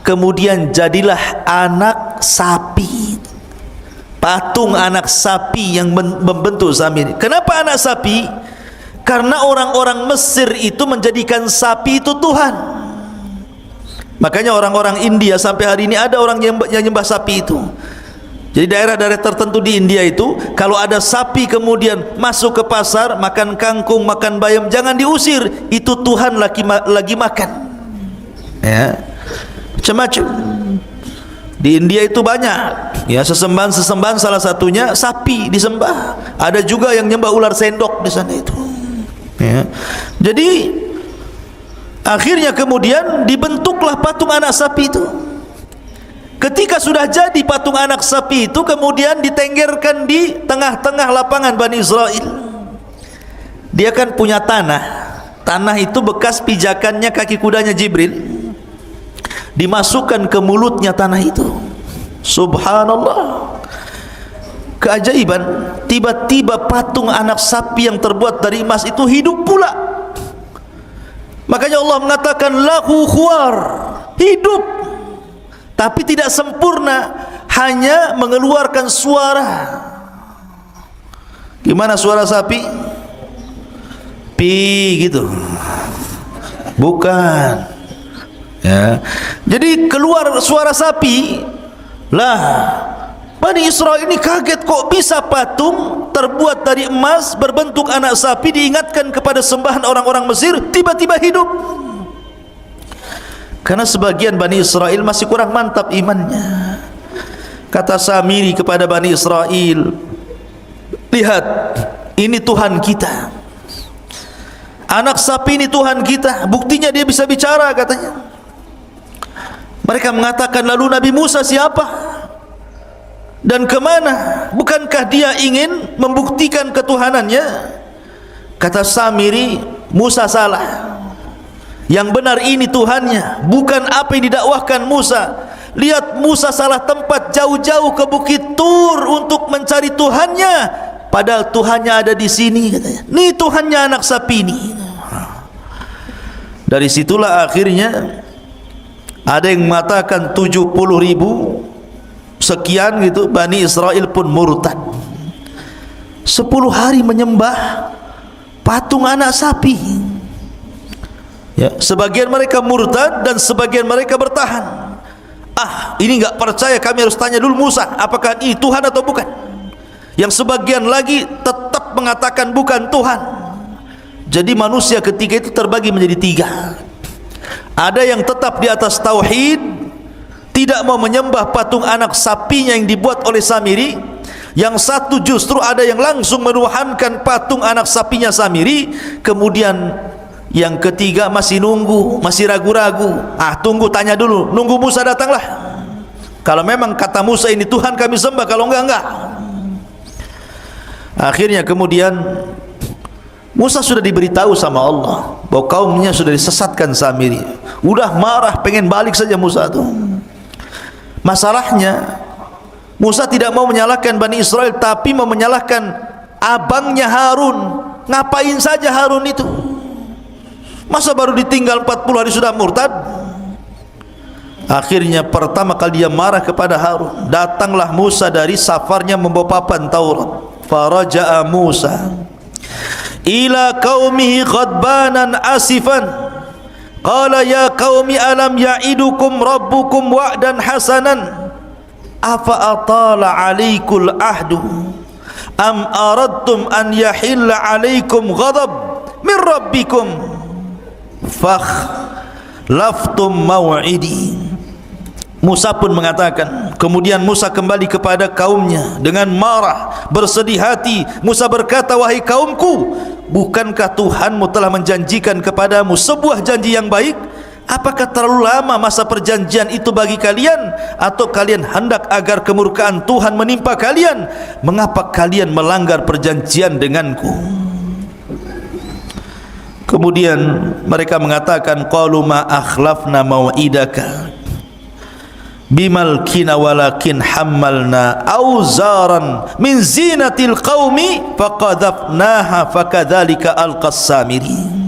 kemudian jadilah anak sapi, patung anak sapi yang membentuk Samiri. Kenapa anak sapi? Karena orang-orang Mesir itu menjadikan sapi itu Tuhan. Makanya orang-orang India sampai hari ini ada orang yang nyembah sapi itu. Jadi daerah-daerah tertentu di India itu, kalau ada sapi kemudian masuk ke pasar, makan kangkung, makan bayam, jangan diusir, itu Tuhan lagi makan. Ya, macam-macam. Di India itu banyak, ya, sesembahan salah satunya sapi disembah. Ada juga yang nyembah ular sendok di sana itu. Ya. Jadi akhirnya kemudian dibentuklah patung anak sapi itu. Ketika sudah jadi patung anak sapi itu, kemudian ditenggerkan di tengah-tengah lapangan Bani Israel. Dia kan punya tanah. Tanah itu bekas pijakannya kaki kudanya Jibril. Dimasukkan ke mulutnya tanah itu. Subhanallah. Keajaiban, tiba-tiba patung anak sapi yang terbuat dari emas itu hidup pula. Makanya Allah mengatakan lahu khuwar, hidup. Tapi tidak sempurna, hanya mengeluarkan suara. Gimana suara sapi? Pi gitu. Bukan. Ya. Jadi keluar suara sapi. Lah, Bani Israel ini kaget, kok bisa patung terbuat dari emas berbentuk anak sapi diingatkan kepada sembahan orang-orang Mesir tiba-tiba hidup. Karena sebagian Bani Israel masih kurang mantap imannya. Kata Samiri kepada Bani Israel, lihat, ini Tuhan kita, anak sapi ini Tuhan kita, buktinya dia bisa bicara katanya. Mereka mengatakan, lalu Nabi Musa siapa dan kemana? Bukankah dia ingin membuktikan ketuhanannya? Kata Samiri, Musa salah, yang benar ini Tuhannya, bukan apa yang didakwahkan Musa. Lihat, Musa salah tempat, jauh-jauh ke Bukit Tur untuk mencari Tuhannya, padahal Tuhannya ada di sini katanya. Nih Tuhannya anak sapi ini. Dari situlah akhirnya ada yang mengatakan 70.000 sekian gitu, Bani Israel pun murtad. 10 hari menyembah patung anak sapi. Ya, sebagian mereka murtad dan sebagian mereka bertahan. Ah, ini enggak percaya, kami harus tanya dulu Musa, apakah ini Tuhan atau bukan? Yang sebagian lagi tetap mengatakan bukan Tuhan. Jadi manusia ketika itu terbagi menjadi 3. Ada yang tetap di atas tauhid, tidak mau menyembah patung anak sapinya yang dibuat oleh Samiri. Yang satu justru ada yang langsung menuhankan patung anak sapinya Samiri. Kemudian yang ketiga masih nunggu, masih ragu-ragu. Ah, tunggu, tanya dulu, nunggu Musa datanglah. Kalau memang kata Musa ini Tuhan kami sembah, kalau enggak. Akhirnya kemudian Musa sudah diberitahu sama Allah bahwa kaumnya sudah disesatkan Samiri. Udah marah, pengen balik saja Musa tuh. Masalahnya Musa tidak mau menyalahkan Bani Israel, tapi mau menyalahkan abangnya Harun. Ngapain saja Harun itu? Masa baru ditinggal 40 hari sudah murtad? Akhirnya pertama kali dia marah kepada Harun. Datanglah Musa dari safarnya membawa papan Taurat. Faraja'a Musa ila qaumihi ghadbanan asifan. Qala ya qaumi alam ya'idukum rabbukum wa'dan hasanan. Afa atala 'alaikul ahdu am aradtum an yahilla 'alaikum ghadab min rabbikum fakhlaftum maw'idi. Musa pun mengatakan, kemudian Musa kembali kepada kaumnya dengan marah, bersedih hati. Musa berkata, wahai kaumku, bukankah Tuhanmu telah menjanjikan kepadamu sebuah janji yang baik? Apakah terlalu lama masa perjanjian itu bagi kalian? Atau kalian hendak agar kemurkaan Tuhan menimpa kalian? Mengapa kalian melanggar perjanjian denganku? Kemudian mereka mengatakan, qalu ma akhlafna mau'idaka bimalkina walakin hammalna auzaran min zinatil qaumi faqadhafnaha fakadzalika alqas Samiri.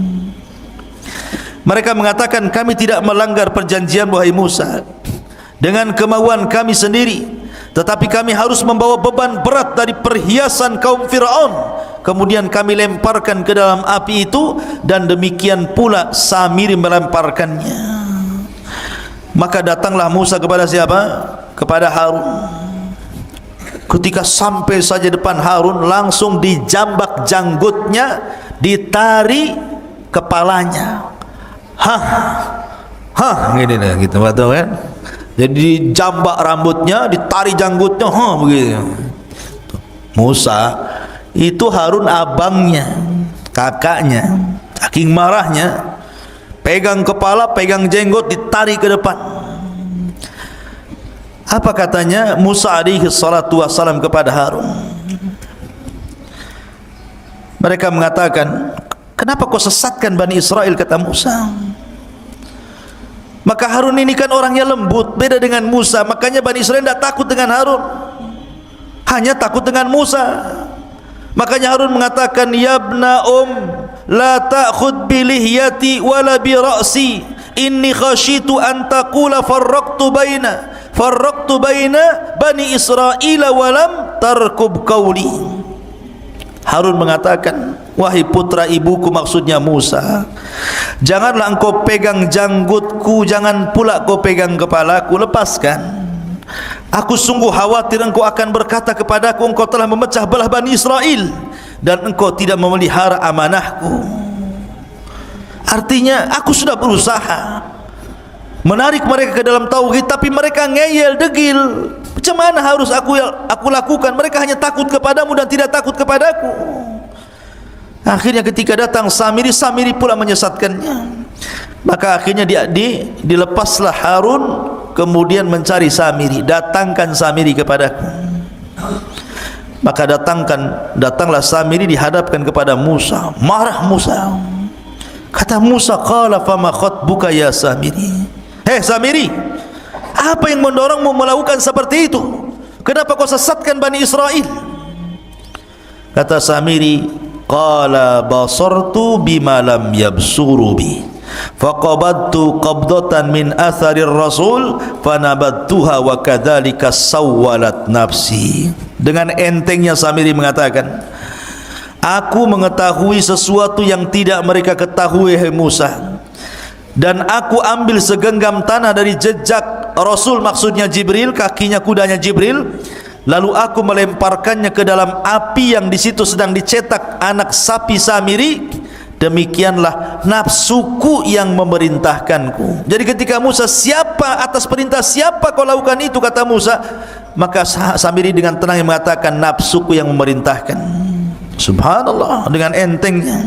Mereka mengatakan, kami tidak melanggar perjanjian wahai Musa dengan kemauan kami sendiri, tetapi kami harus membawa beban berat dari perhiasan kaum Fir'aun, kemudian kami lemparkan ke dalam api itu, dan demikian pula Samiri melemparkannya. Maka datanglah Musa kepada siapa? Kepada Harun. Ketika sampai saja depan Harun, langsung dijambak janggutnya, ditari kepalanya. Gini dah gitu, betul kan? Jadi jambak rambutnya, ditari janggutnya, begitu. Musa itu Harun abangnya, kakaknya, saking marahnya, pegang kepala, pegang jenggot, ditarik ke depan. Apa katanya Musa alaihi salatu wassalam kepada Harun? Mereka mengatakan, kenapa kau sesatkan Bani Israel, kata Musa. Maka Harun ini kan orangnya lembut, beda dengan Musa. Makanya Bani Israel tidak takut dengan Harun, hanya takut dengan Musa. Makanya Harun mengatakan, ya ibna la ta'khud bi lihyati wala bi ra'si, inni khashitu an taqula farraqtu baina Bani Israel walam tarkub qawli. Harun mengatakan, wahai putra ibuku, maksudnya Musa, janganlah engkau pegang janggutku, jangan pula kau pegang kepalaku, lepaskan. Aku sungguh khawatir engkau akan berkata kepadaku, engkau telah memecah belah Bani Israel dan engkau tidak memelihara amanahku. Artinya aku sudah berusaha menarik mereka ke dalam tauhid, tapi mereka ngeyel, degil. Macam mana harus aku lakukan? Mereka hanya takut kepadamu dan tidak takut kepadaku. Akhirnya ketika datang Samiri, Samiri pula menyesatkannya. Maka akhirnya dilepaslah Harun, kemudian mencari Samiri. Datangkan Samiri kepadaku. Maka datanglah Samiri, dihadapkan kepada Musa. Marah Musa. Kata Musa, qala fama khatbuka ya Samiri. Hei Samiri, apa yang mendorongmu melakukan seperti itu? Kenapa kau sesatkan Bani Israel? Kata Samiri, qala basartu bima lam yabsuru bi faqabadtu qabdatan min atharir rasul fanabattuha wa kadzalika sawwalat nafsi. Dengan entengnya Samiri mengatakan, aku mengetahui sesuatu yang tidak mereka ketahui, hai Musa, dan aku ambil segenggam tanah dari jejak Rasul, maksudnya Jibril, kakinya kudanya Jibril, lalu aku melemparkannya ke dalam api yang di situ sedang dicetak anak sapi Samiri. Demikianlah nafsuku yang memerintahkanku. Jadi ketika Musa, siapa atas perintah siapa kau lakukan itu, kata Musa, maka Samiri dengan tenang mengatakan, nafsuku yang memerintahkan. Subhanallah, dengan entengnya.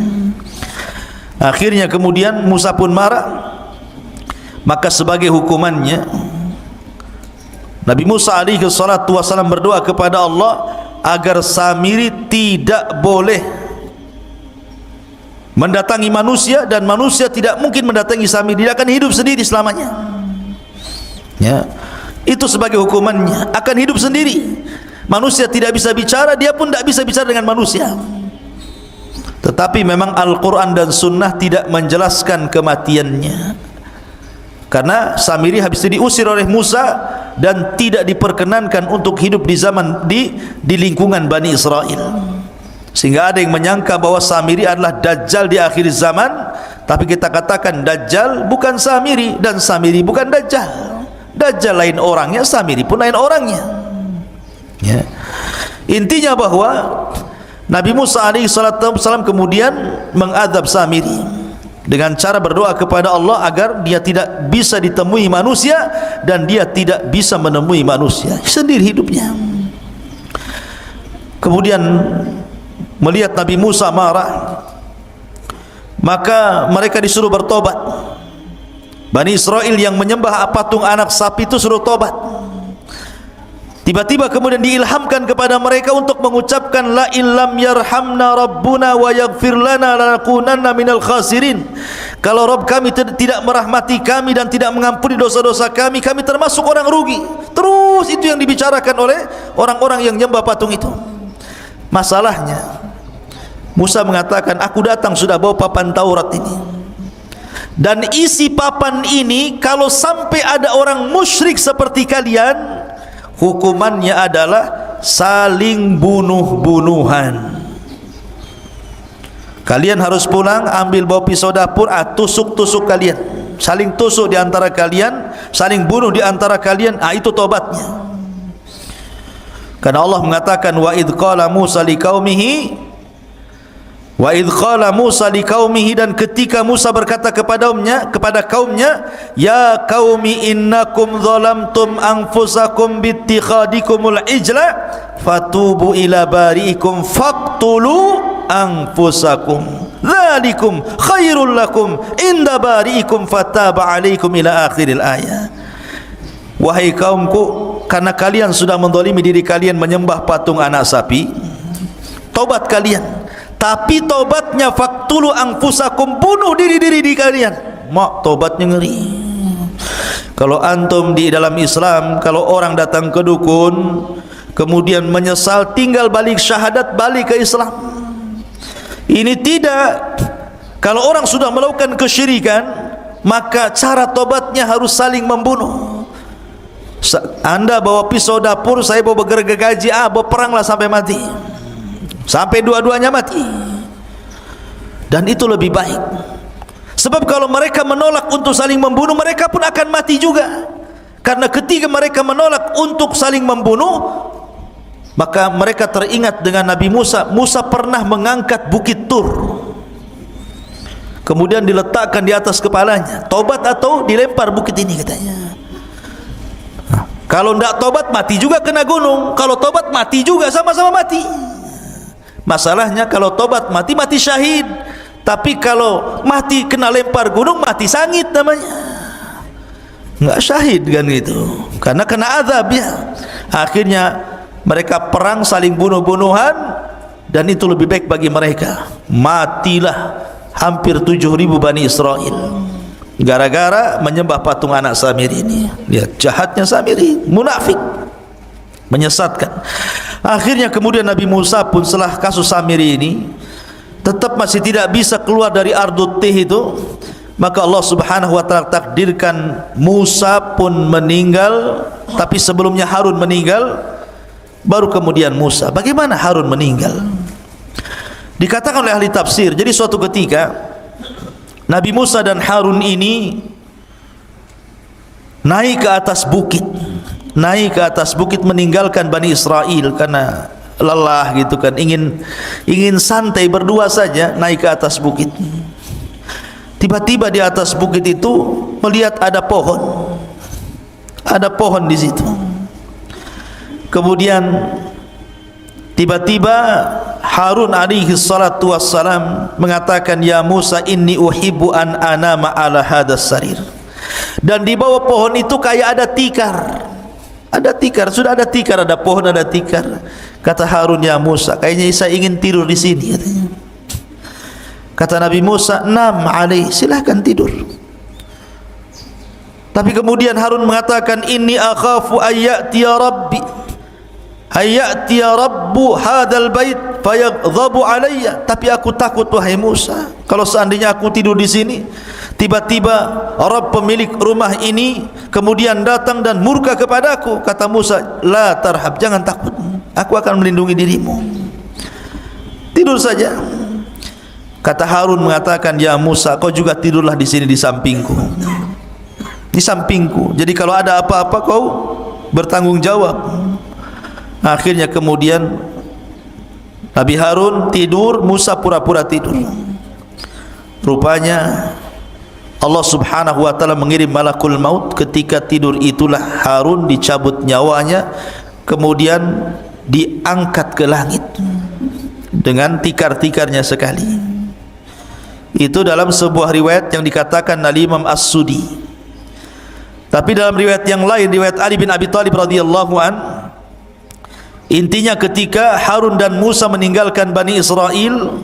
Akhirnya kemudian Musa pun marah. Maka sebagai hukumannya, Nabi Musa alaihi salatu wasallam berdoa kepada Allah agar Samiri tidak boleh mendatangi manusia, dan manusia tidak mungkin mendatangi Samiri. Dia akan hidup sendiri selamanya. Ya, itu sebagai hukumannya, akan hidup sendiri. Manusia tidak bisa bicara, dia pun tidak bisa bicara dengan manusia. Tetapi memang Al-Quran dan Sunnah tidak menjelaskan kematiannya, karena Samiri habis itu diusir oleh Musa dan tidak diperkenankan untuk hidup di lingkungan Bani Israel. Sehingga ada yang menyangka bahwa Samiri adalah Dajjal di akhir zaman. Tapi kita katakan Dajjal bukan Samiri, dan Samiri bukan Dajjal. Dajjal lain orangnya, Samiri pun lain orangnya. Ya. Intinya bahwa Nabi Musa alaihi salatu wasallam kemudian mengadab Samiri dengan cara berdoa kepada Allah agar dia tidak bisa ditemui manusia dan dia tidak bisa menemui manusia, sendiri hidupnya. Kemudian melihat Nabi Musa marah, Maka mereka disuruh bertobat. Bani Israel yang menyembah patung anak sapi itu suruh tobat. Tiba-tiba kemudian diilhamkan kepada mereka untuk mengucapkan la illam yarhamna rabbuna wa yaghfir lana lanakunanna minal khasirin. Kalau Rabb kami tidak merahmati kami dan tidak mengampuni dosa-dosa kami, kami termasuk orang rugi. Terus itu yang dibicarakan oleh orang-orang yang menyembah patung itu. Masalahnya Musa mengatakan, aku datang sudah bawa papan Taurat ini, dan isi papan ini kalau sampai ada orang musyrik seperti kalian, hukumannya adalah saling bunuh-bunuhan. Kalian harus pulang, ambil bawa pisau dapur, tusuk-tusuk kalian, saling tusuk di antara kalian, saling bunuh di antara kalian. Itu tobatnya. Karena Allah mengatakan, wa idh qala Musa liqaumihi, wa idh qala Musa liqaumihi, dan ketika Musa berkata kepada kaumnya, ya qaumi innakum zalamtum anfusakum bittikhadikumul ijla fatubu ila bari'ikum faqtulu anfusakum dzalikum khairul lakum inda bari'ikum fataba alaikum ila akhiril ayat. Wahai kaumku, karena kalian sudah menzalimi diri kalian menyembah patung anak sapi, tobat kalian. Tapi tobatnya faktulu anfusakum, bunuh diri-diri di kalian. Mak, tobatnya ngeri. Kalau antum di dalam Islam, kalau orang datang ke dukun kemudian menyesal, tinggal balik syahadat, balik ke Islam. Ini tidak. Kalau orang sudah melakukan kesyirikan, maka cara tobatnya harus saling membunuh. Anda bawa pisau dapur, saya bawa gergaji, bawa peranglah sampai mati, sampai dua-duanya mati. Dan itu lebih baik. Sebab kalau mereka menolak untuk saling membunuh, mereka pun akan mati juga. Karena ketika mereka menolak untuk saling membunuh, maka mereka teringat dengan Nabi Musa. Musa pernah mengangkat bukit Tur, kemudian diletakkan di atas kepalanya. Tobat atau dilempar bukit ini katanya. Kalau tidak tobat mati juga kena gunung, kalau tobat mati juga, sama-sama mati. Masalahnya kalau tobat mati, mati syahid. Tapi kalau mati kena lempar gunung, mati sangit namanya, nggak syahid kan gitu, karena kena azab ya. Akhirnya mereka perang saling bunuh-bunuhan, dan itu lebih baik bagi mereka. Matilah hampir 7.000 Bani Israel gara-gara menyembah patung anak Samiri ini. Lihat jahatnya Samiri, munafik, menyesatkan. Akhirnya kemudian Nabi Musa pun setelah kasus Samiri ini tetap masih tidak bisa keluar dari Ardut Tih itu, maka Allah Subhanahu wa taala takdirkan Musa pun meninggal. Tapi sebelumnya Harun meninggal, baru kemudian Musa. Bagaimana Harun meninggal? Dikatakan oleh ahli tafsir, jadi suatu ketika Nabi Musa dan Harun ini naik ke atas bukit, meninggalkan Bani Israel karena lelah gitu kan, ingin santai berdua saja, naik ke atas bukit. Tiba-tiba di atas bukit itu melihat ada pohon di situ. Kemudian tiba-tiba Harun alaihi salatu wassalam mengatakan, ya Musa inni uhibbu an anama ala hadas sarir. Dan di bawah pohon itu kayak ada tikar, sudah ada tikar, ada pohon, ada tikar. Kata Harun, ya Musa, kayaknya saya ingin tidur di sini katanya. Kata Nabi Musa, nam alaih, silahkan tidur. Tapi kemudian Harun mengatakan, inni akhafu ayyatiya rabbi, ayyatiya rabbu hadal bait fayaghdhabu alayya. Tapi aku takut wahai Musa, kalau seandainya aku tidur di sini, tiba-tiba Rabb pemilik rumah ini kemudian datang dan murka kepadaku. Kata Musa, la tarhab, jangan takut, aku akan melindungi dirimu, tidur saja. Kata Harun mengatakan, ya Musa, kau juga tidurlah di sini di sampingku, jadi kalau ada apa-apa kau bertanggung jawab. Akhirnya kemudian Nabi Harun tidur, Musa pura-pura tidur. Rupanya Allah Subhanahu wa taala mengirim malakul maut. Ketika tidur itulah Harun dicabut nyawanya, kemudian diangkat ke langit dengan tikar-tikarnya sekali. Itu dalam sebuah riwayat yang dikatakan oleh Imam As-Sudi. Tapi dalam riwayat yang lain, riwayat Ali bin Abi Thalib radhiyallahu an, intinya ketika Harun dan Musa meninggalkan Bani Israel,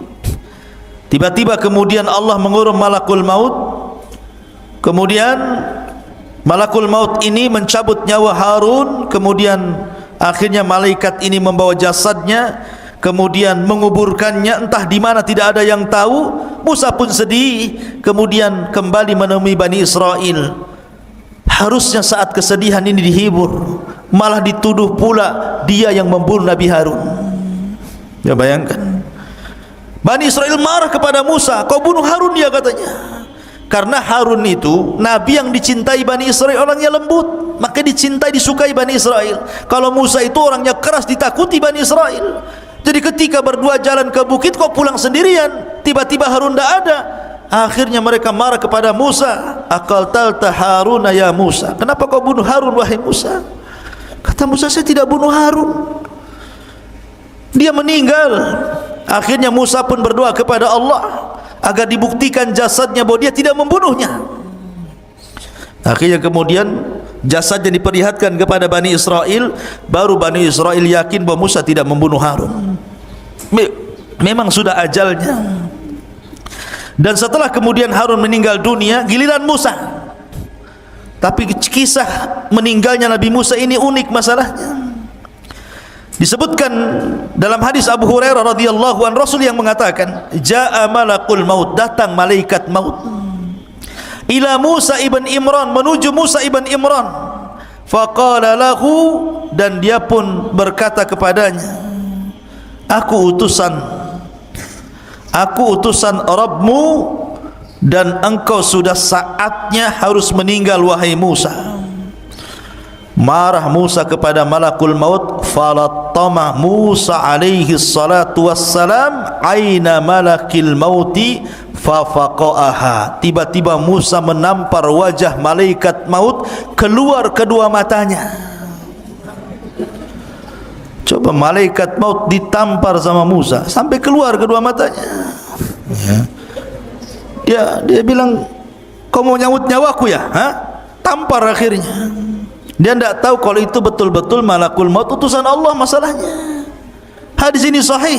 tiba-tiba kemudian Allah mengurum malakul maut. Kemudian malakul maut ini mencabut nyawa Harun. Kemudian akhirnya malaikat ini membawa jasadnya, kemudian menguburkannya entah di mana, tidak ada yang tahu. Musa pun sedih, kemudian kembali menemui Bani Israel. Harusnya saat kesedihan ini dihibur, malah dituduh pula dia yang membunuh Nabi Harun. Ya bayangkan, Bani Israel marah kepada Musa, kau bunuh Harun dia katanya. Karena Harun itu Nabi yang dicintai Bani Israel, orangnya lembut, maka dicintai, disukai Bani Israel. Kalau Musa itu orangnya keras, ditakuti Bani Israel. Jadi ketika berdua jalan ke bukit, kok pulang sendirian, tiba-tiba Harun tidak ada. Akhirnya mereka marah kepada Musa, aqaltalta Haruna ya Musa, kenapa kau bunuh Harun wahai Musa? Kata Musa, saya tidak bunuh Harun, dia meninggal. Akhirnya Musa pun berdoa kepada Allah agar dibuktikan jasadnya bahwa dia tidak membunuhnya. Akhirnya kemudian jasadnya diperlihatkan kepada Bani Israel, baru Bani Israel yakin bahwa Musa tidak membunuh Harun. Memang sudah ajalnya. Dan setelah kemudian Harun meninggal dunia, giliran Musa. Tapi kisah meninggalnya Nabi Musa ini unik masalahnya. Disebutkan dalam hadis Abu Hurairah radhiyallahu an, Rasul yang mengatakan, jaa malakul maut, datang malaikat maut ila Musa ibn Imran, menuju Musa ibn Imran. Faqala lahu, dan dia pun berkata kepadanya, aku utusan Rabbmu, dan engkau sudah saatnya harus meninggal wahai Musa. Marah Musa kepada malakul maut. Falattama Musa alaihi salatu wassalam aina malakil mauti fafaqaha. Tiba-tiba Musa menampar wajah malaikat maut, keluar kedua matanya. Coba malaikat maut ditampar sama Musa sampai keluar kedua matanya. Dia bilang, kau mau nyawut nyawaku ya? Tampar akhirnya. Dia tidak tahu kalau itu betul-betul malakul maut, utusan Allah masalahnya. Hadis ini sahih.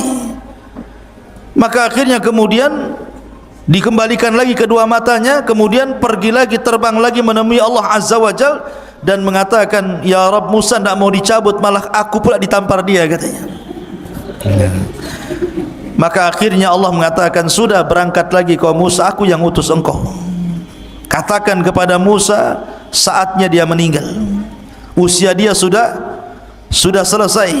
Maka akhirnya kemudian dikembalikan lagi kedua matanya, kemudian pergi lagi, terbang lagi menemui Allah Azza wa Jal, dan mengatakan, ya Rabb, Musa tidak mau dicabut, malah aku pula ditampar dia katanya. Maka akhirnya Allah mengatakan, sudah, berangkat lagi kau Musa, aku yang utus engkau. Katakan kepada Musa, saatnya dia meninggal, usia dia sudah selesai.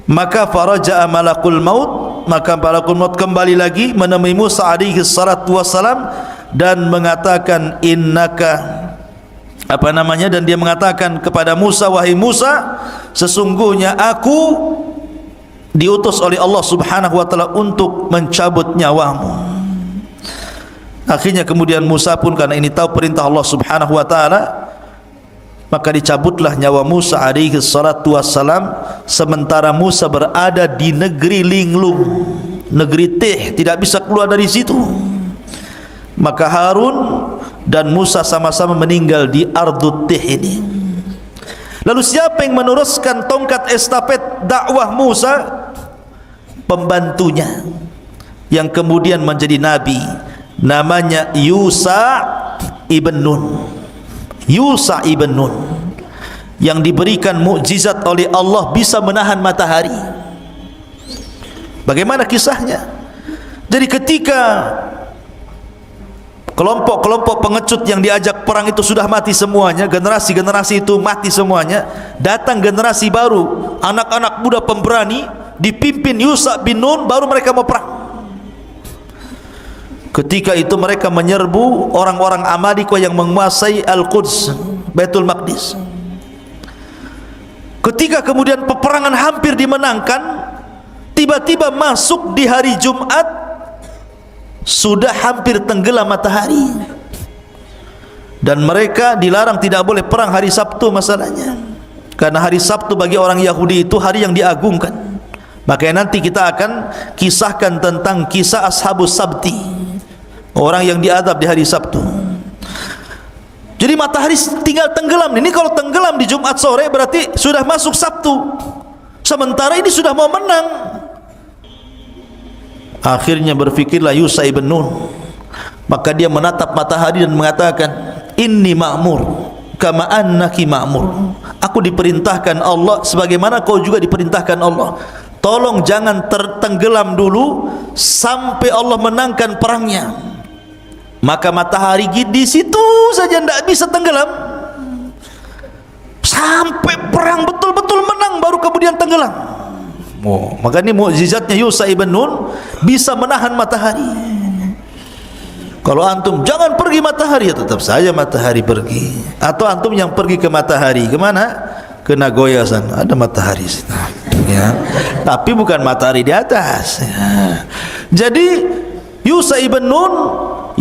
Maka faraja'a malakul maut, maka malakul maut kembali lagi menemui Musa alaihi salatu wassalam dan mengatakan, innaka dan dia mengatakan kepada Musa, wahai Musa, sesungguhnya aku diutus oleh Allah Subhanahu wa taala untuk mencabut nyawamu. Akhirnya kemudian Musa pun, karena ini tahu perintah Allah Subhanahu wa taala, maka dicabutlah nyawa Musa alaihi salatu wassalam, sementara Musa berada di negeri linglung, negeri Tih, tidak bisa keluar dari situ. Maka Harun dan Musa sama-sama meninggal di Ardut Tih ini. Lalu siapa yang meneruskan tongkat estafet dakwah Musa? Pembantunya yang kemudian menjadi nabi, namanya Yusa ibn Nun. Yusa ibn Nun yang diberikan mukjizat oleh Allah, bisa menahan matahari. Bagaimana kisahnya? Jadi ketika kelompok-kelompok pengecut yang diajak perang itu sudah mati semuanya, generasi-generasi itu mati semuanya, datang generasi baru, anak-anak muda pemberani dipimpin Yusa bin Nun, baru mereka mau perang. Ketika itu mereka menyerbu orang-orang Amalika yang menguasai Al-Quds, Baitul Maqdis. Ketika kemudian peperangan hampir dimenangkan, tiba-tiba masuk di hari Jumat, sudah hampir tenggelam matahari, dan mereka dilarang tidak boleh perang hari Sabtu masalahnya, karena hari Sabtu bagi orang Yahudi itu hari yang diagungkan. Makanya nanti kita akan kisahkan tentang kisah Ashabus Sabti, orang yang diadab di hari Sabtu. Jadi matahari tinggal tenggelam. Ini kalau tenggelam di Jumat sore berarti sudah masuk Sabtu, sementara ini sudah mau menang. Akhirnya berfikirlah Yusha ibn Nun, maka dia menatap matahari dan mengatakan, inni ma'mur kama annaki ma'mur. Aku diperintahkan Allah sebagaimana kau juga diperintahkan Allah. Tolong jangan tertenggelam dulu sampai Allah menangkan perangnya. Maka matahari di situ saja tidak bisa tenggelam sampai perang betul-betul menang, baru kemudian tenggelam. Maka ini mukjizatnya Yusha ibn Nun, bisa menahan matahari. Kalau antum jangan pergi matahari, ya tetap saja matahari pergi. Atau antum yang pergi ke matahari, kemana? Ke Nagoya sana, ada matahari ya. Tapi bukan matahari di atas ya. Jadi Yusha ibn Nun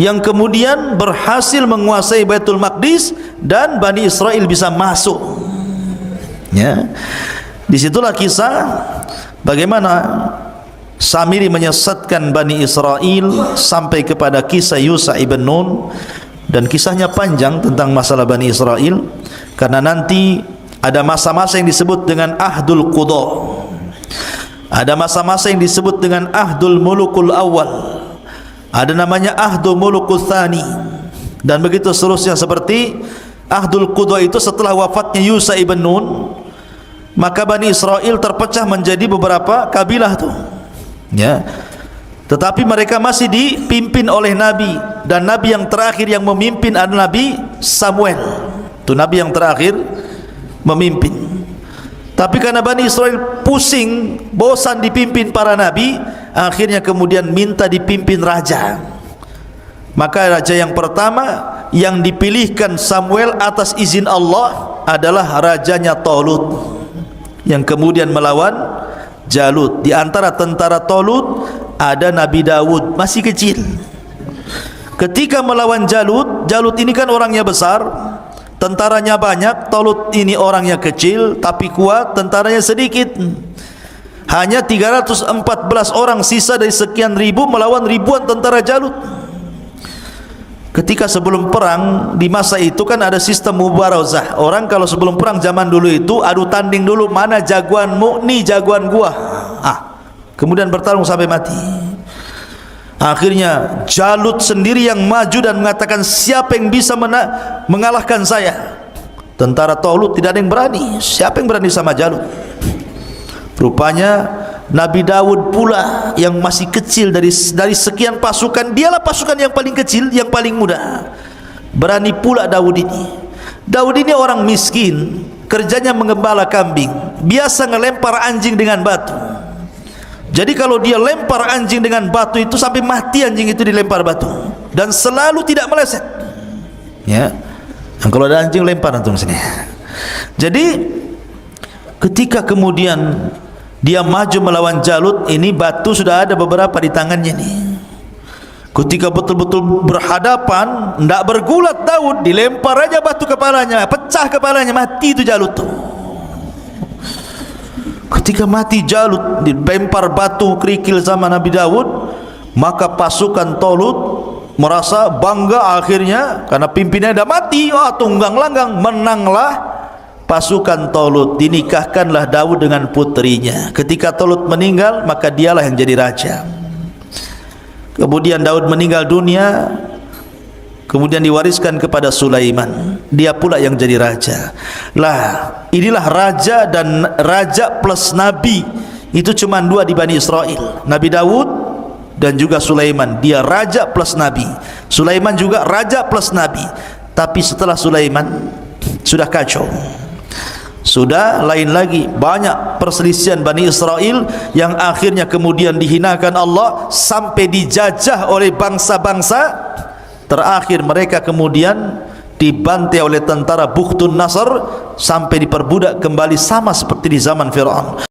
yang kemudian berhasil menguasai Baitul Maqdis dan Bani Israel bisa masuk ya. Disitulah kisah bagaimana Samiri menyesatkan Bani Israel sampai kepada kisah Yusha ibn Nun. Dan kisahnya panjang tentang masalah Bani Israel, karena nanti ada masa-masa yang disebut dengan Ahdul Qudha, ada masa-masa yang disebut dengan Ahdul Mulukul Awal, ada namanya Ahdul Mulukul Thani, dan begitu seterusnya. Seperti Ahdul Qudha itu setelah wafatnya Yusha ibn Nun, maka Bani Israel terpecah menjadi beberapa kabilah tuh ya. Tetapi mereka masih dipimpin oleh Nabi, dan Nabi yang terakhir yang memimpin adalah Nabi Samuel. Itu Nabi yang terakhir memimpin. Tapi karena Bani Israel pusing, bosan dipimpin para Nabi, akhirnya kemudian minta dipimpin raja. Maka raja yang pertama yang dipilihkan Samuel atas izin Allah adalah rajanya Talut, yang kemudian melawan Jalut. Di antara tentara Talut ada Nabi Dawud, masih kecil. Ketika melawan Jalut, Jalut ini kan orangnya besar, tentaranya banyak. Talut ini orangnya kecil tapi kuat, tentaranya sedikit. Hanya 314 orang sisa dari sekian ribu melawan ribuan tentara Jalut. Ketika sebelum perang, di masa itu kan ada sistem mubarazah. Orang kalau sebelum perang zaman dulu itu adu tanding dulu, mana jagoanmu, nih jagoan gua. Kemudian bertarung sampai mati. Akhirnya Jalut sendiri yang maju dan mengatakan, siapa yang bisa mengalahkan saya? Tentara Talut tidak ada yang berani. Siapa yang berani sama Jalut? Rupanya Nabi Dawud pula yang masih kecil dari sekian pasukan, dialah pasukan yang paling kecil, yang paling muda. Berani pula Dawud ini. Dawud ini orang miskin, kerjanya mengembala kambing, biasa ngelempar anjing dengan batu. Jadi kalau dia lempar anjing dengan batu itu sampai mati anjing itu dilempar batu, dan selalu tidak meleset ya. Dan kalau ada anjing lempar antum sini. Jadi ketika kemudian dia maju melawan Jalut, ini batu sudah ada beberapa di tangannya nih. Ketika betul-betul berhadapan, tidak bergulat Daud, dilempar aja batu kepalanya, pecah kepalanya, mati itu Jalut tuh. Ketika mati Jalut, dilempar batu kerikil sama Nabi Daud, maka pasukan Talut merasa bangga akhirnya karena pimpinannya sudah mati. Tunggang langgang, menanglah pasukan Talut. Dinikahkanlah Daud dengan putrinya. Ketika Talut meninggal, maka dialah yang jadi raja. Kemudian Daud meninggal dunia, kemudian diwariskan kepada Sulaiman, dia pula yang jadi raja. Lah, inilah raja dan raja plus nabi. Itu cuma dua di Bani Israel, Nabi Daud dan juga Sulaiman. Dia raja plus nabi. Sulaiman juga raja plus nabi. Tapi setelah Sulaiman sudah kacau, sudah lain lagi. Banyak perselisihan Bani Israel yang akhirnya kemudian dihinakan Allah sampai dijajah oleh bangsa-bangsa. Terakhir mereka kemudian dibantai oleh tentara Bukhtun Nasr sampai diperbudak kembali, sama seperti di zaman Fir'aun.